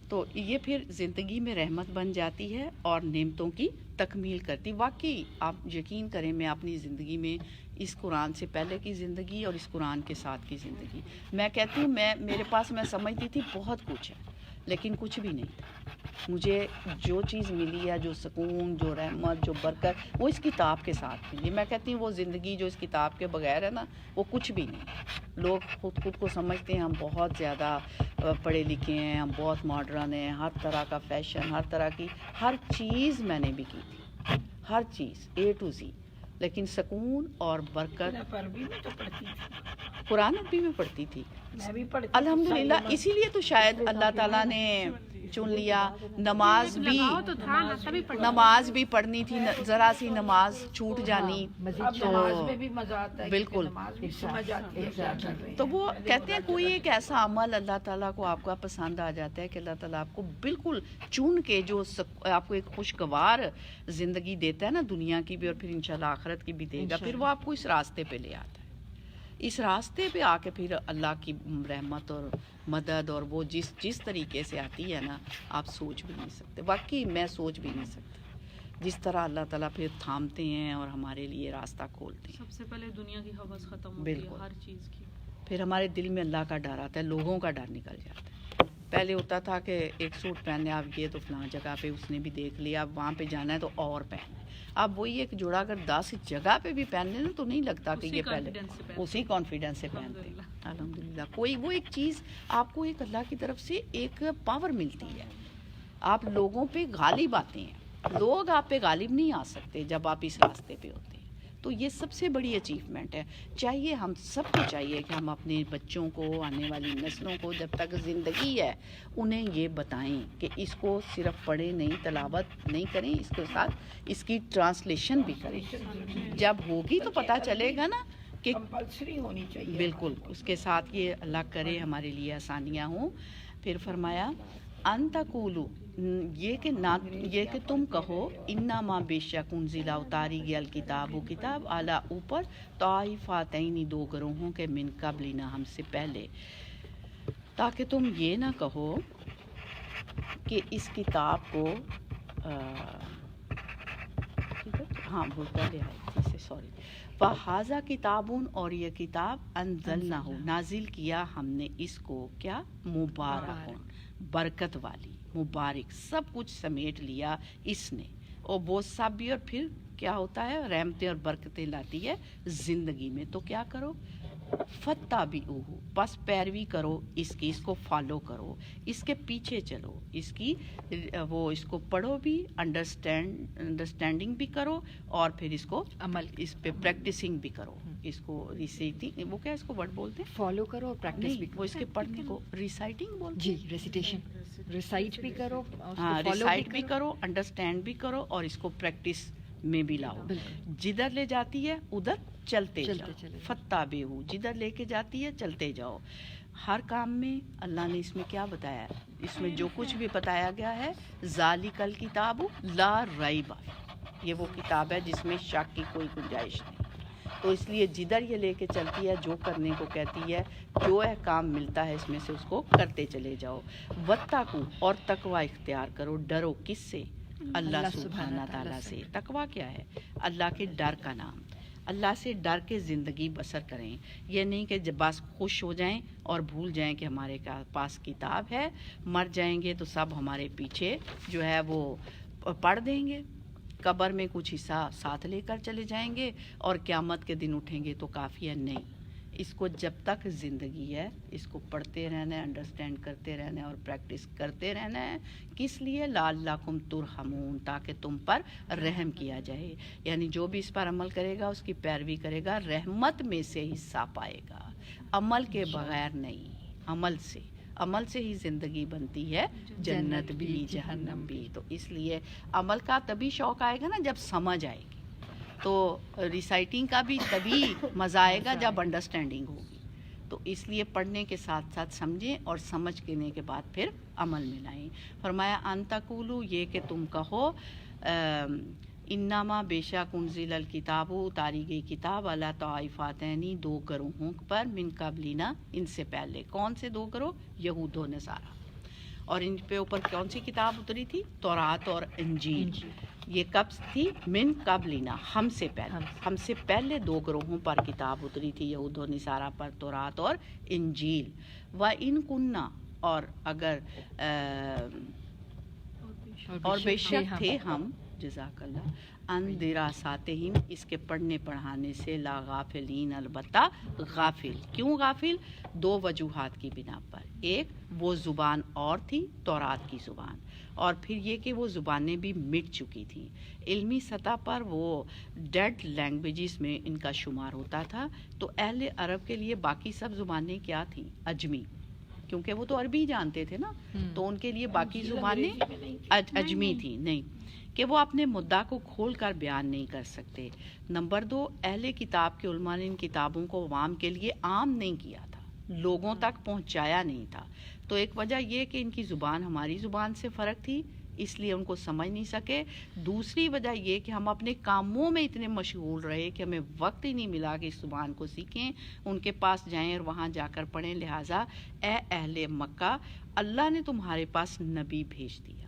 تو یہ پھر زندگی میں رحمت بن جاتی ہے اور نعمتوں کی تکمیل کرتی. واقعی آپ یقین کریں، میں اپنی زندگی میں اس قرآن سے پہلے کی زندگی اور اس قرآن کے ساتھ کی زندگی، میں کہتی ہوں میرے پاس میں سمجھتی تھی بہت کچھ ہے، لیکن کچھ بھی نہیں تھا. مجھے جو چیز ملی ہے، جو سکون، جو رحمت، جو برکت، وہ اس کتاب کے ساتھ ملی. میں کہتی ہوں وہ زندگی جو اس کتاب کے بغیر ہے نا، وہ کچھ بھی نہیں. لوگ خود کو سمجھتے ہیں ہم بہت زیادہ پڑھے لکھے ہیں، ہم بہت ماڈرن ہیں، ہر طرح کا فیشن، ہر طرح کی ہر چیز میں نے بھی کی تھی، ہر چیز A to Z. لیکن سکون اور برکت عربی میں تو پڑھتی تھی، قرآن عربی میں پڑھتی تھی. میں بھی پڑھتی الحمدللہ اسی لیے تو شاید اللہ تعالیٰ نے چن لیا. نماز بھی پڑھنی تھی، ذرا سی نماز چھوٹ جانی اب نماز میں بھی مزہ آتا ہے، بالکل. نماز بھی سمجھ آتی ہے کیا کر رہے ہیں. تو وہ کہتے ہیں کوئی ایک ایسا عمل اللہ تعالیٰ کو آپ کا پسند آ جاتا ہے کہ اللہ تعالیٰ آپ کو بالکل چن کے جو آپ کو ایک خوشگوار زندگی دیتا ہے نا، دنیا کی بھی اور پھر انشاءاللہ آخرت کی بھی دے گا، پھر وہ آپ کو اس راستے پہ لے آتا ہے. اس راستے پہ آ کے پھر اللہ کی رحمت اور مدد اور وہ جس طریقے سے آتی ہے نا، آپ سوچ بھی نہیں سکتے. واقعی میں سوچ بھی نہیں سکتی جس طرح اللہ تعالیٰ پھر تھامتے ہیں اور ہمارے لیے راستہ کھولتے ہیں. سب سے پہلے دنیا کی حوث ختم ہوتی ہے ہر چیز کی. پھر ہمارے دل میں اللہ کا ڈر آتا ہے، لوگوں کا ڈر نکل جاتا ہے. پہلے ہوتا تھا کہ ایک سوٹ پہنے آپ، یہ تو فلاں جگہ پہ اس نے بھی دیکھ لیا، اب وہاں پہ جانا ہے تو اور پہنے. اب وہی ایک جوڑا اگر 10 جگہ پہ بھی پہننے نا تو نہیں لگتا کہ یہ پہلے اسی کانفیڈنس سے پہنتے ہیں. الحمدللہ کوئی وہ ایک چیز آپ کو ایک اللہ کی طرف سے ایک پاور ملتی ہے، آپ لوگوں پہ غالب آتے ہیں. لوگ آپ پہ غالب نہیں آ سکتے جب آپ اس راستے پہ ہوتے ہیں. تو یہ سب سے بڑی اچیومنٹ ہے. چاہیے ہم سب کو چاہیے کہ ہم اپنے بچوں کو، آنے والی نسلوں کو جب تک زندگی ہے انہیں یہ بتائیں کہ اس کو صرف پڑھیں نہیں، تلاوت نہیں کریں، اس کے ساتھ اس کی ٹرانسلیشن بھی کریں. جب ہوگی تو پتہ چلے گا نا کہ کمپلسری ہونی چاہیے. بالکل اس کے ساتھ یہ اللہ کرے ہمارے لیے آسانیاں ہوں. پھر فرمایا انتقولو، یہ کہ تم کہو انما بے شک انزل اتاری گیا الکتاب، و کتاب اعلیٰ اوپر، طائفتین 2 گروہوں کے من قبلنا ہم سے پہلے، تاکہ تم یہ نہ کہو کہ اس کتاب کو فہذا کتابون، اور یہ کتاب انزلناہ نازل کیا ہم نے اس کو، کیا مبارکون برکت والی، مبارک سب کچھ سمیٹ لیا اس نے، اور وہ سب بھی. اور پھر کیا ہوتا ہے، رحمتیں اور برکتیں لاتی ہے زندگی میں. تو کیا کرو، فتابعوہ، بس پیروی کرو اس کی، اس کو فالو کرو، اس کے پیچھے چلو، اس کی اس کو پڑھو بھی، انڈرسٹینڈنگ بھی کرو، اور پھر اس کو عمل، اس پہ پریکٹسنگ بھی کرو. اس کو ریسائٹنگ، وہ کیا اس کو ورڈ بولتے ہیں، فالو کرو اور پریکٹس بھی وہ اس کے پڑھنے کو ریسائٹنگ بولتے جی، ریسیٹیشن، ریسائٹ بھی کرو، ہاں ریسائٹ بھی کرو، انڈرسٹینڈ بھی کرو، اور اس کو پریکٹس میں بھی لاؤ. جدھر لے جاتی ہے ادھر چلتے جاؤ. فتابعوہ، جدھر لے کے جاتی ہے چلتے جاؤ. ہر کام میں اللہ نے اس میں کیا بتایا ہے، اس میں جو کچھ بھی بتایا گیا ہے، ذالک الکتاب لا ریب، یہ وہ کتاب ہے جس میں شک کی کوئی گنجائش نہیں. تو اس لیے جدھر یہ لے کے چلتی ہے، جو کرنے کو کہتی ہے، جو احکام ملتا ہے اس میں سے اس کو کرتے چلے جاؤ. واتقوا، اور تقوی اختیار کرو. ڈرو کس سے، اللہ سبحانہ تعالیٰ سے. تقوی کیا ہے، اللہ کے ڈر کا نام. اللہ سے ڈر کے زندگی بسر کریں. یہ نہیں کہ جب بس خوش ہو جائیں اور بھول جائیں کہ ہمارے پاس کتاب ہے، مر جائیں گے تو سب ہمارے پیچھے جو ہے وہ پڑھ دیں گے، قبر میں کچھ حصہ ساتھ لے کر چلے جائیں گے، اور قیامت کے دن اٹھیں گے تو کافی ہے. نہیں، اس کو جب تک زندگی ہے اس کو پڑھتے رہنا ہے، انڈرسٹینڈ کرتے رہنا ہے اور پریکٹس کرتے رہنا ہے. کس لیے، لعلکم ترحمون، تاکہ تم پر رحم کیا جائے. یعنی جو بھی اس پر عمل کرے گا، اس کی پیروی کرے گا، رحمت میں سے حصہ پائے گا، عمل کے بغیر نہیں. عمل سے ہی زندگی بنتی ہے، جنت بھی جہنم بھی. تو اس لیے عمل کا تبھی شوق آئے گا نا جب سمجھ آئے گی. تو ریسائٹنگ کا بھی تبھی مزہ آئے گا جب انڈرسٹینڈنگ ہوگی. تو اس لیے پڑھنے کے ساتھ ساتھ سمجھیں، اور سمجھ لینے کے بعد پھر عمل میں لائیں. فرمایا ان تقولو، یہ کہ تم کہو، انما بے شک انزل الکتاب، اتاری گئی کتاب، علی طائفتین 2 گروہوں پر، من قبلنا ان سے پہلے. کون سے 2 گروہ، یہود و نصارہ. اور ان پہ اوپر کون سی کتاب اتری تھی؟ تورات اور انجیل. یہ کب تھی؟ من قبلنا، ہم سے پہلے 2 گروہوں پر کتاب اتری تھی، یہود و نصارہ پر تورات اور انجیل. وَإِن كُنَّا، اور اگر اور بے شک تھے ہم، جزاک اللہ، ان دراساتہم، اس کے پڑھنے پڑھانے سے، لا غافلین، البتہ غافل. کیوں غافل؟ 2 وجوہات کی بنا پر. ایک، وہ زبان اور تھی، تورات کی زبان، اور پھر یہ کہ وہ زبانیں بھی مٹ چکی تھیں. علمی سطح پر وہ ڈیڈ لینگویجز میں ان کا شمار ہوتا تھا. تو اہل عرب کے لیے باقی سب زبانیں کیا تھیں؟ اجمی، کیونکہ وہ تو عربی جانتے تھے نا، تو ان کے لیے باقی زبانیں اجمی تھیں. نہیں کہ وہ اپنے مدعا کو کھول کر بیان نہیں کر سکتے. نمبر 2، اہل کتاب کے علماء نے ان کتابوں کو عوام کے لیے عام نہیں کیا تھا، لوگوں تک پہنچایا نہیں تھا. تو ایک وجہ یہ کہ ان کی زبان ہماری زبان سے فرق تھی، اس لیے ان کو سمجھ نہیں سکے. دوسری وجہ یہ کہ ہم اپنے کاموں میں اتنے مشغول رہے کہ ہمیں وقت ہی نہیں ملا کہ اس زبان کو سیکھیں، ان کے پاس جائیں اور وہاں جا کر پڑھیں. لہٰذا اے اہل مکہ، اللہ نے تمہارے پاس نبی بھیج دیا،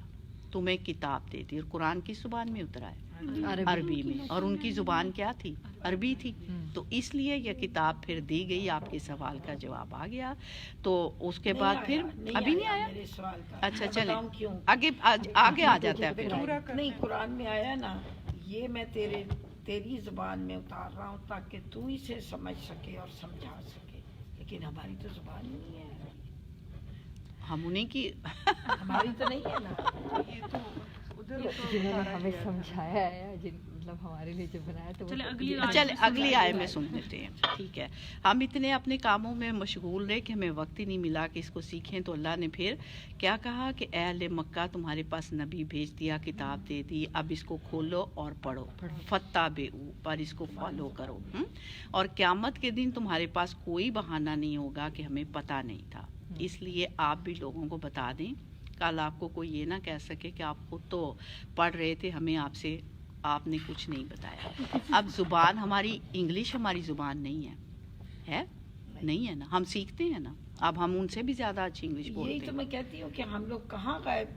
تمہیں کتاب دے دی، اور قرآن کی زبان میں اترا ہے، عربی میں، اور ان کی زبان کیا تھی؟ عربی تھی. تو اس لیے یہ کتاب پھر دی گئی. آپ کے سوال کا جواب آ گیا. تو اس کے بعد پھر ابھی نہیں آیا؟ اچھا چلیں آگے آ جاتا ہے پھر. نہیں، قرآن میں آیا نا، یہ میں تیری زبان میں اتار رہا ہوں تاکہ تو اسے سمجھ سکے اور سمجھا سکے، لیکن ہماری تو زبان نہیں ہے، ہم انہیں کی ہماری تو نہیں ہے نا. یہ تو ادھر جنہوں نے ہمیں سمجھایا ہے، مطلب ہمارے لیے جو بنایا، تو چلے اگلی آئے میں سن لیتے ہیں. ٹھیک ہے، ہم اتنے اپنے کاموں میں مشغول رہے کہ ہمیں وقت ہی نہیں ملا کہ اس کو سیکھیں. تو اللہ نے پھر کیا کہا کہ اے اہل مکہ، تمہارے پاس نبی بھیج دیا، کتاب دے دی، اب اس کو کھولو اور پڑھو. فتابعوا، پر اس کو فالو کرو. اور قیامت کے دن تمہارے پاس کوئی بہانہ نہیں ہوگا کہ ہمیں پتہ نہیں تھا. اس لیے آپ بھی لوگوں کو بتا دیں، کل آپ کو کوئی یہ نہ کہہ سکے کہ آپ خود تو پڑھ رہے تھے، ہمیں آپ نے کچھ نہیں بتایا. اب زبان ہماری انگلش ہماری زبان نہیں ہے نہیں ہے نا، ہم سیکھتے ہیں نا. اب ہم ان سے بھی زیادہ اچھی انگلش بولتے ہیں. یہی تو میں کہتی ہوں کہ ہم لوگ کہاں غائب،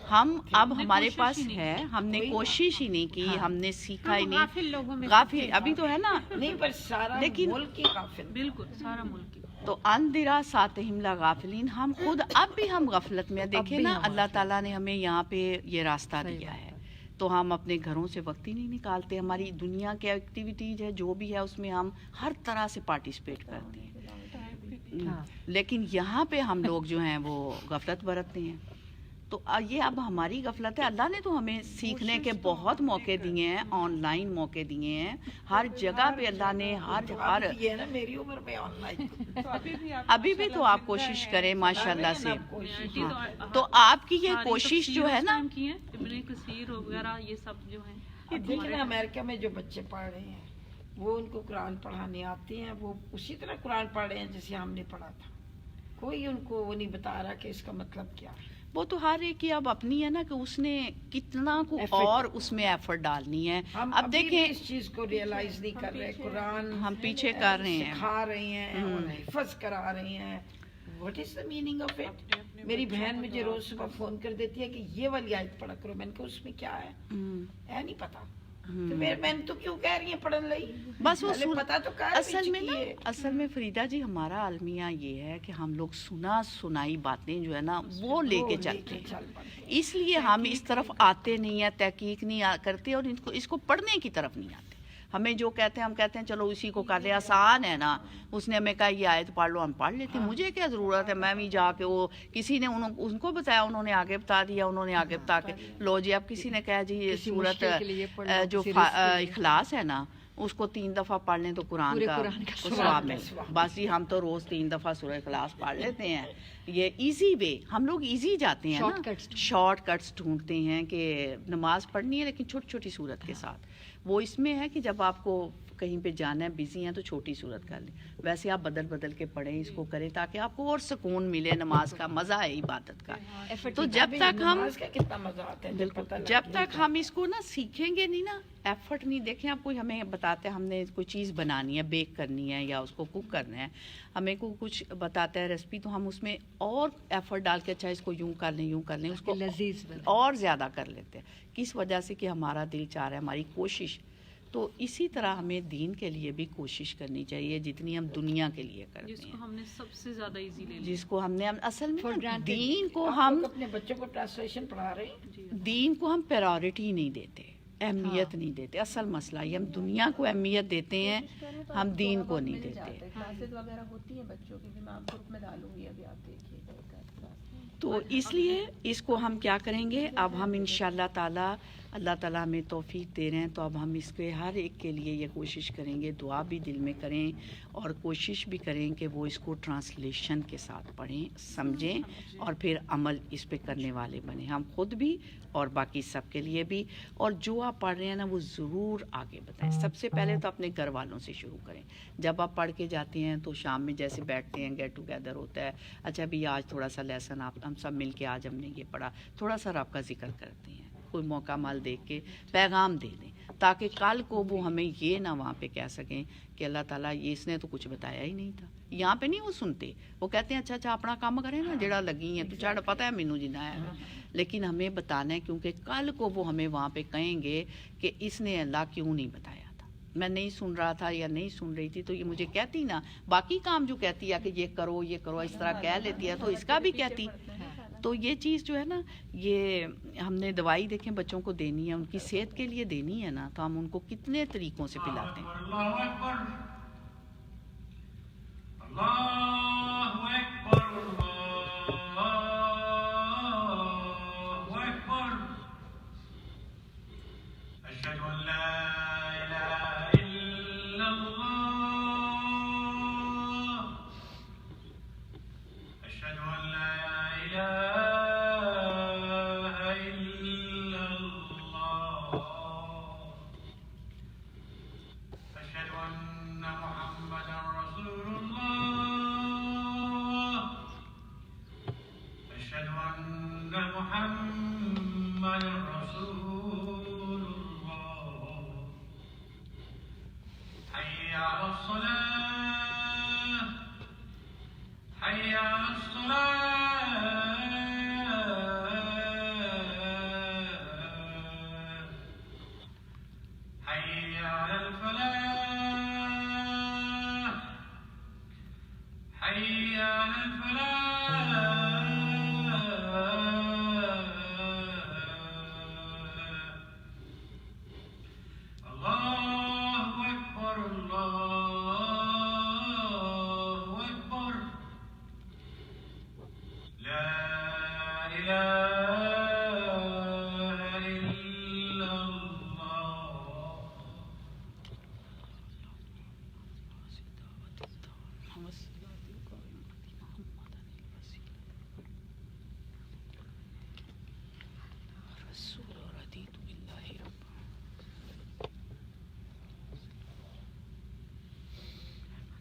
ہم اب ہمارے پاس ہے، ہم نے کوشش ہی نہیں کی، ہم نے سیکھا ہی نہیں. غافل ابھی تو ہے نا، نہیں، پر سارا لیکن ملک ہی غافل. بالکل سارا ملک کی. تو اندرا ساتہم لغافلین، ہم خود اب بھی ہم غفلت میں. دیکھیں نا، اللہ تعالیٰ نے ہمیں یہاں پہ یہ راستہ دیا ہے، تو ہم اپنے گھروں سے وقت ہی نہیں نکالتے. ہماری دنیا کے ایکٹیویٹیز ہے جو بھی ہے، اس میں ہم ہر طرح سے پارٹیسپیٹ کرتے ہیں، لیکن یہاں پہ ہم لوگ جو ہیں وہ غفلت برتتے ہیں. تو یہ اب ہماری غفلت ہے. اللہ نے تو ہمیں سیکھنے کے بہت موقع دیے ہیں، آن لائن موقع دیے ہیں، ہر جگہ پہ اللہ نے ہر یہ ہے نا، میری عمر میں آن لائن ابھی بھی تو آپ کوشش کریں ماشاء اللہ سے. تو آپ کی یہ کوشش جو ہے نا، کی ہے ابن کثیر وغیرہ، یہ سب جو ہیں. دیکھیں نا، امریکہ میں جو بچے پڑھ رہے ہیں، وہ ان کو قرآن پڑھانے آتے ہیں، وہ اسی طرح قرآن پڑھ رہے ہیں جیسے ہم نے پڑھا تھا. کوئی ان کو وہ نہیں بتا رہا کہ اس کا مطلب کیا ہے. وہ تو ہر ایک کی اب اپنی ہے نا کہ اس نے کتنا کو اور اس میں ایفرٹ ڈالنی ہے. اب دیکھیں اس چیز کو ریئلائز نہیں کر رہے. قرآن ہم پیچھے کر رہے ہیں، سکھا رہے ہیں اور حفظ کرا رہے ہیں. What is the meaning of it? میری بہن مجھے روز صبح فون کر دیتی ہے کہ یہ والی آیت پڑھا کرو. میں نے کہا اس میں کیا ہے نہیں پتا. تو میں تو کیوں کہہ رہی ہیں پڑھن لئی؟ بس وہ پتا تو اصل میں فریدہ جی ہمارا المیہ یہ ہے کہ ہم لوگ سنائی باتیں جو ہے نا وہ لے کے چلتے ہیں. اس لیے ہم اس طرف آتے نہیں ہیں، تحقیق نہیں کرتے، اور اس کو پڑھنے کی طرف نہیں آتے. ہمیں جو کہتے ہیں ہم کہتے ہیں چلو اسی کو کر لیں، آسان ہے نا. اس نے ہمیں کہا یہ آیت پڑھ لو، ہم پڑھ لیتے ہیں. مجھے کیا ضرورت ہے میں بھی جا کے وہ کسی نے ان کو بتایا، انہوں نے آگے بتا دیا، انہوں نے آگے بتا کے لو جی. اب کسی نے کہا جی یہ سورت جو اخلاص ہے نا اس کو 3 دفعہ پڑھ لیں تو قرآن کا ثواب میں. بس جی ہم تو روز 3 دفعہ سورہ اخلاص پڑھ لیتے ہیں. یہ ایزی وے، ہم لوگ ایزی جاتے ہیں نا، شارٹ کٹس ڈھونڈتے ہیں کہ نماز پڑھنی ہے لیکن چھوٹی چھوٹی صورت کے ساتھ. وہ اس میں ہے کہ جب آپ کو کہیں پہ جانا ہے بزی ہیں تو چھوٹی صورت کر لیں, ویسے آپ بدل بدل کے پڑھیں, اس کو کریں تاکہ آپ کو اور سکون ملے, نماز کا مزہ ہے عبادت کا. تو جب تک ہم نماز کا کتنا مزہ آتا ہے جب پتہ لگتا جب ہے. تک ہم اس کو نا سیکھیں گے نہیں نا, ایفرٹ نہیں, دیکھیں آپ کوئی ہمیں بتاتے ہیں ہم نے کوئی چیز بنانی ہے, بیک کرنی ہے یا اس کو کوک کرنا ہے, ہمیں کو کچھ بتاتا ہے ریسپی, تو ہم اس میں اور ایفرٹ ڈال کے اچھا اس کو یوں کر لیں اس کو لذیذ اور زیادہ کر لیتے ہیں. کس وجہ سے کہ ہمارا دل چاہ رہا ہے, ہماری کوشش. تو اسی طرح ہمیں دین کے لیے بھی کوشش کرنی چاہیے جتنی ہم دنیا کے لیے کرتے جس کو ہیں, ہم نے سب سے زیادہ ایزی لے لیا, جس کو ہم نے اصل میں نا granted. دین کو آپ ہم لوگ اپنے بچوں کو ٹرانسلیشن پڑھا رہے ہیں؟ دین کو ہم پرائورٹی نہیں دیتے, اہمیت نہیں دیتے. اصل مسئلہ یہ ہم دنیا کو اہمیت دیتے ہیں, ہم دین کو نہیں دیتے. کلاسز وغیرہ ہوتی ہیں بچوں کی بھی, میں آپ گروپ میں ڈالوں گی, ابھی آپ دیکھیے گا. تو اس لیے اس کو ہم کیا کریں گے, اب ہم انشاءاللہ تعالی, اللہ تعالیٰ ہمیں توفیق دے رہے ہیں, تو اب ہم اس کے ہر ایک کے لیے یہ کوشش کریں گے, دعا بھی دل میں کریں اور کوشش بھی کریں کہ وہ اس کو ٹرانسلیشن کے ساتھ پڑھیں, سمجھیں اور پھر عمل اس پہ کرنے والے بنیں, ہم خود بھی اور باقی سب کے لیے بھی. اور جو آپ پڑھ رہے ہیں نا وہ ضرور آگے بتائیں. سب سے پہلے تو اپنے گھر والوں سے شروع کریں. جب آپ پڑھ کے جاتے ہیں تو شام میں جیسے بیٹھتے ہیں, گیٹ ٹوگیدر ہوتا ہے, اچھا بھی آج تھوڑا سا لیسن آپ ہم سب مل کے آج ہم نے یہ پڑھا, تھوڑا سا رب کا ذکر کرتے ہیں, کوئی موقع مال دیکھ کے پیغام دے دیں, تاکہ کل کو وہ ہمیں یہ نہ وہاں پہ کہہ سکیں کہ اللہ تعالیٰ یہ اس نے تو کچھ بتایا ہی نہیں تھا. یہاں پہ نہیں وہ سنتے, وہ کہتے ہیں اچھا اپنا کام کریں نا, جڑا لگی ہیں تو چاڑ پتہ ہے مینوں جنا ہے, لیکن ہمیں بتانا ہے کیونکہ کل کو وہ ہمیں وہاں پہ کہیں گے کہ اس نے اللہ کیوں نہیں بتایا تھا, میں نہیں سن رہا تھا یا نہیں سن رہی تھی, تو یہ مجھے کہتی نا, باقی کام جو کہتی ہے کہ یہ کرو اس طرح کہہ لیتی ہے, تو اس کا بھی کہتی. تو یہ چیز جو ہے نا, یہ ہم نے دوائی دیکھیں بچوں کو دینی ہے, ان کی صحت کے لیے دینی ہے نا, تو ہم ان کو کتنے طریقوں سے پلاتے ہیں. اللہ اکبر, اللہ اکبر, اللہ اکبر, اشہد ان لا الہ الا اللہ, اشہد ان لا الہ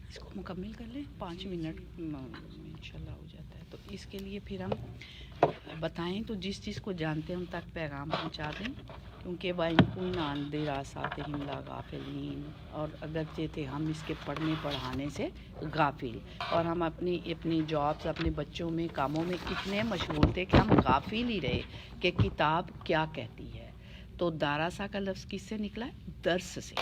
اس کو مکمل کر لیں, 5 منٹ انشاءاللہ ہو جاتا ہے. تو اس کے لیے پھر ہم بتائیں تو جس چیز کو جانتے ہیں ان تک پیغام پہنچا دیں, کیونکہ وَإِن آندے راساتہم لا غافلین, اور اگرچہ تھے ہم اس کے پڑھنے پڑھانے سے غافل, اور ہم اپنی جابس, اپنے بچوں میں, کاموں میں اتنے مشغول تھے کہ ہم غافل ہی رہے کہ کتاب کیا کہتی ہے. تو داراسا کا لفظ کس سے نکلا ہے؟ درس سے,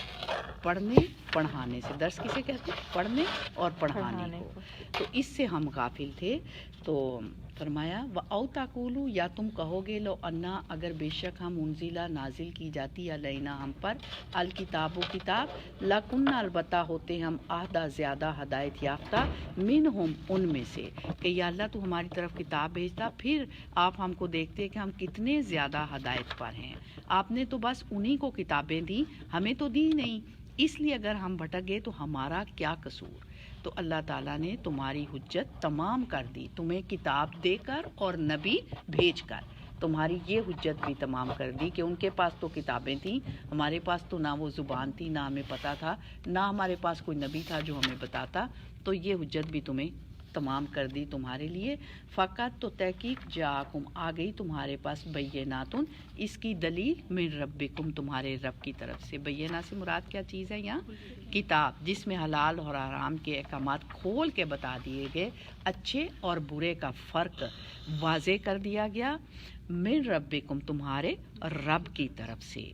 پڑھنے پڑھانے سے. درس کسے کہتے ہیں؟ پڑھنے اور پڑھانے کو. تو اس سے ہم غافل تھے. تو فرمایا وَأَوْ تَقُولُوا, یا تم کہو گے لو انا, اگر بے شک ہم انزلہ نازل کی جاتی علینا ہم پر, الکتاب و کتاب, لَكُنَّا البتہ ہوتے ہم اہدیٰ زیادہ ہدایت یافتہ, منہم ان میں سے, کہ یا اللہ تو ہماری طرف کتاب بھیجتا, پھر آپ ہم کو دیکھتے کہ ہم کتنے زیادہ ہدایت پر ہیں. آپ نے تو بس انہی کو کتابیں دیں, ہمیں تو دی نہیں, اس لیے اگر ہم بھٹک گئے تو ہمارا کیا قصور. تو اللہ تعالیٰ نے تمہاری حجت تمام کر دی, تمہیں کتاب دے کر اور نبی بھیج کر. تمہاری یہ حجت بھی تمام کر دی کہ ان کے پاس تو کتابیں تھیں، ہمارے پاس تو نہ وہ زبان تھی، نہ ہمیں پتہ تھا، نہ ہمارے پاس کوئی نبی تھا جو ہمیں بتاتا، تو یہ حجت بھی تمہیں تمام کر دی تمہارے لیے۔ فقط تو تحقیق جاکم آ گئی تمہارے پاس بیناتن، اس کی دلیل من ربکم تمہارے رب کی طرف سے۔ بینہ سے مراد کیا چیز ہے یہاں؟ کتاب، جس میں حلال اور حرام کے احکامات کھول کے بتا دیے گئے، اچھے اور برے کا فرق واضح کر دیا گیا، من ربکم تمہارے رب کی طرف سے۔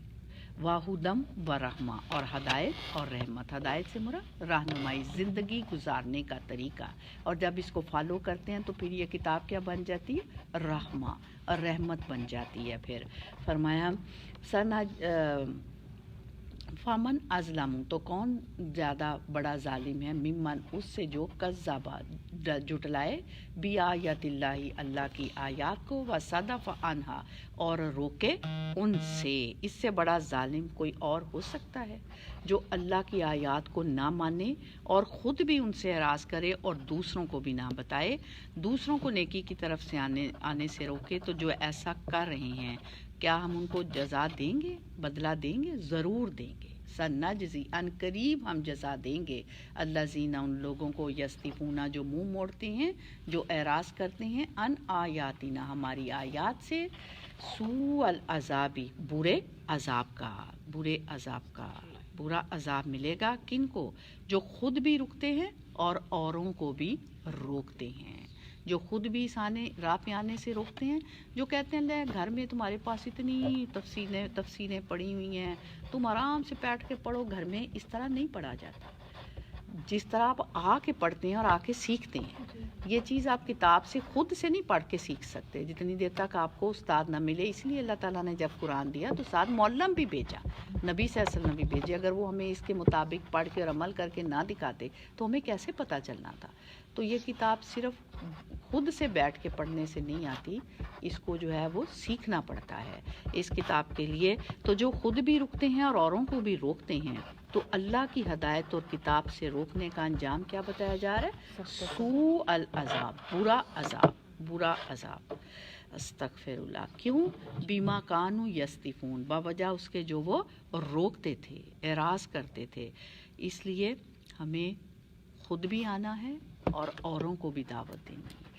واہدم و رحمہ، اور ہدایت اور رحمت۔ ہدایت سے مراد رہنمائی، زندگی گزارنے کا طریقہ، اور جب اس کو فالو کرتے ہیں تو پھر یہ کتاب کیا بن جاتی ہے؟ رحمہ اور رحمت بن جاتی ہے۔ پھر فرمایا فمن ازلم، تو کون زیادہ بڑا ظالم ہے، ممن، اس سے جو کذب جھٹلائے بآیات اللہ، اللہ کی آیات کو، وصدف عنہا، اور روکے ان سے۔ اس سے بڑا ظالم کوئی اور ہو سکتا ہے جو اللہ کی آیات کو نہ مانے اور خود بھی ان سے اعراض کرے اور دوسروں کو بھی نہ بتائے، دوسروں کو نیکی کی طرف سے آنے سے روکے۔ تو جو ایسا کر رہے ہیں، کیا ہم ان کو جزا دیں گے، بدلہ دیں گے؟ ضرور دیں گے۔ سنجزی، ان قریب ہم جزا دیں گے، الذین، ان لوگوں کو، یستفون، جو منہ موڑتے ہیں، جو اعراض کرتے ہیں، ان آیاتنا، ہماری آیات سے، سوء العذابی، برے عذاب کا، برے عذاب کا، برا عذاب ملے گا کن کو؟ جو خود بھی رکتے ہیں اور اوروں کو بھی روکتے ہیں، جو خود بھی راہ پہ آنے سے روکتے ہیں، جو کہتے ہیں لے گھر میں تمہارے پاس اتنی تفسیریں پڑھی ہوئی ہیں، تم آرام سے بیٹھ کے پڑھو، گھر میں اس طرح نہیں پڑھا جاتا۔ جس طرح آپ آ کے پڑھتے ہیں اور آ کے سیکھتے ہیں، یہ چیز آپ کتاب سے خود سے نہیں پڑھ کے سیکھ سکتے جتنی دیر تک آپ کو استاد نہ ملے۔ اس لیے اللہ تعالیٰ نے جب قرآن دیا تو ساتھ معلم بھی بھیجا، نبی صلی اللہ علیہ وسلم بھی بھیجے۔ اگر وہ ہمیں اس کے مطابق پڑھ کے اور عمل کر کے نہ دکھاتے تو ہمیں کیسے پتہ چلنا تھا؟ تو یہ کتاب صرف خود سے بیٹھ کے پڑھنے سے نہیں آتی، اس کو جو ہے وہ سیکھنا پڑتا ہے۔ اس کتاب کے لیے تو جو خود بھی رکتے ہیں اور اوروں کو بھی روکتے ہیں، تو اللہ کی ہدایت اور کتاب سے روکنے کا انجام کیا بتایا جا رہا ہے؟ سوء العذاب، برا عذاب، برا عذاب۔ استغفر اللہ۔ کیوں؟ بیما کانوا یستفون، بوجہ اس کے جو وہ روکتے تھے، اعراض کرتے تھے۔ اس لیے ہمیں خود بھی آنا ہے اور اوروں کو بھی دعوت دینی ہے،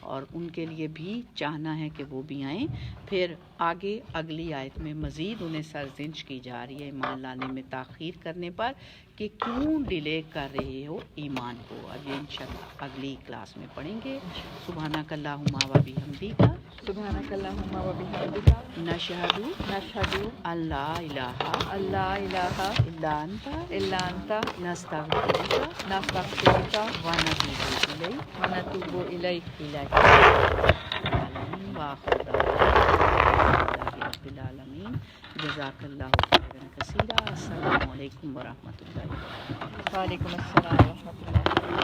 اور ان کے لیے بھی چاہنا ہے کہ وہ بھی آئیں۔ پھر آگے اگلی آیت میں مزید انہیں سرزنش کی جا رہی ہے ایمان لانے میں تاخیر کرنے پر، کہ کیوں ڈیلے کر رہے ہو ایمان کو۔ اب یہ انشاءاللہ اگلی کلاس میں پڑھیں گے۔ سبحانک اللہم و بحمدک، سبحانک اللہم و بحمدک، نشہد نشہد ان لا الہ الا انت نستغفرک نستغفرک ونتوب الیک ونتوب الیک۔ وآخر دعوانا رب العالمین۔ جزاک اللہ خیرا کثیرا۔ السلام علیکم ورحمۃ اللہ وبرکاتہ۔ وعلیکم السلام ورحمۃ اللہ۔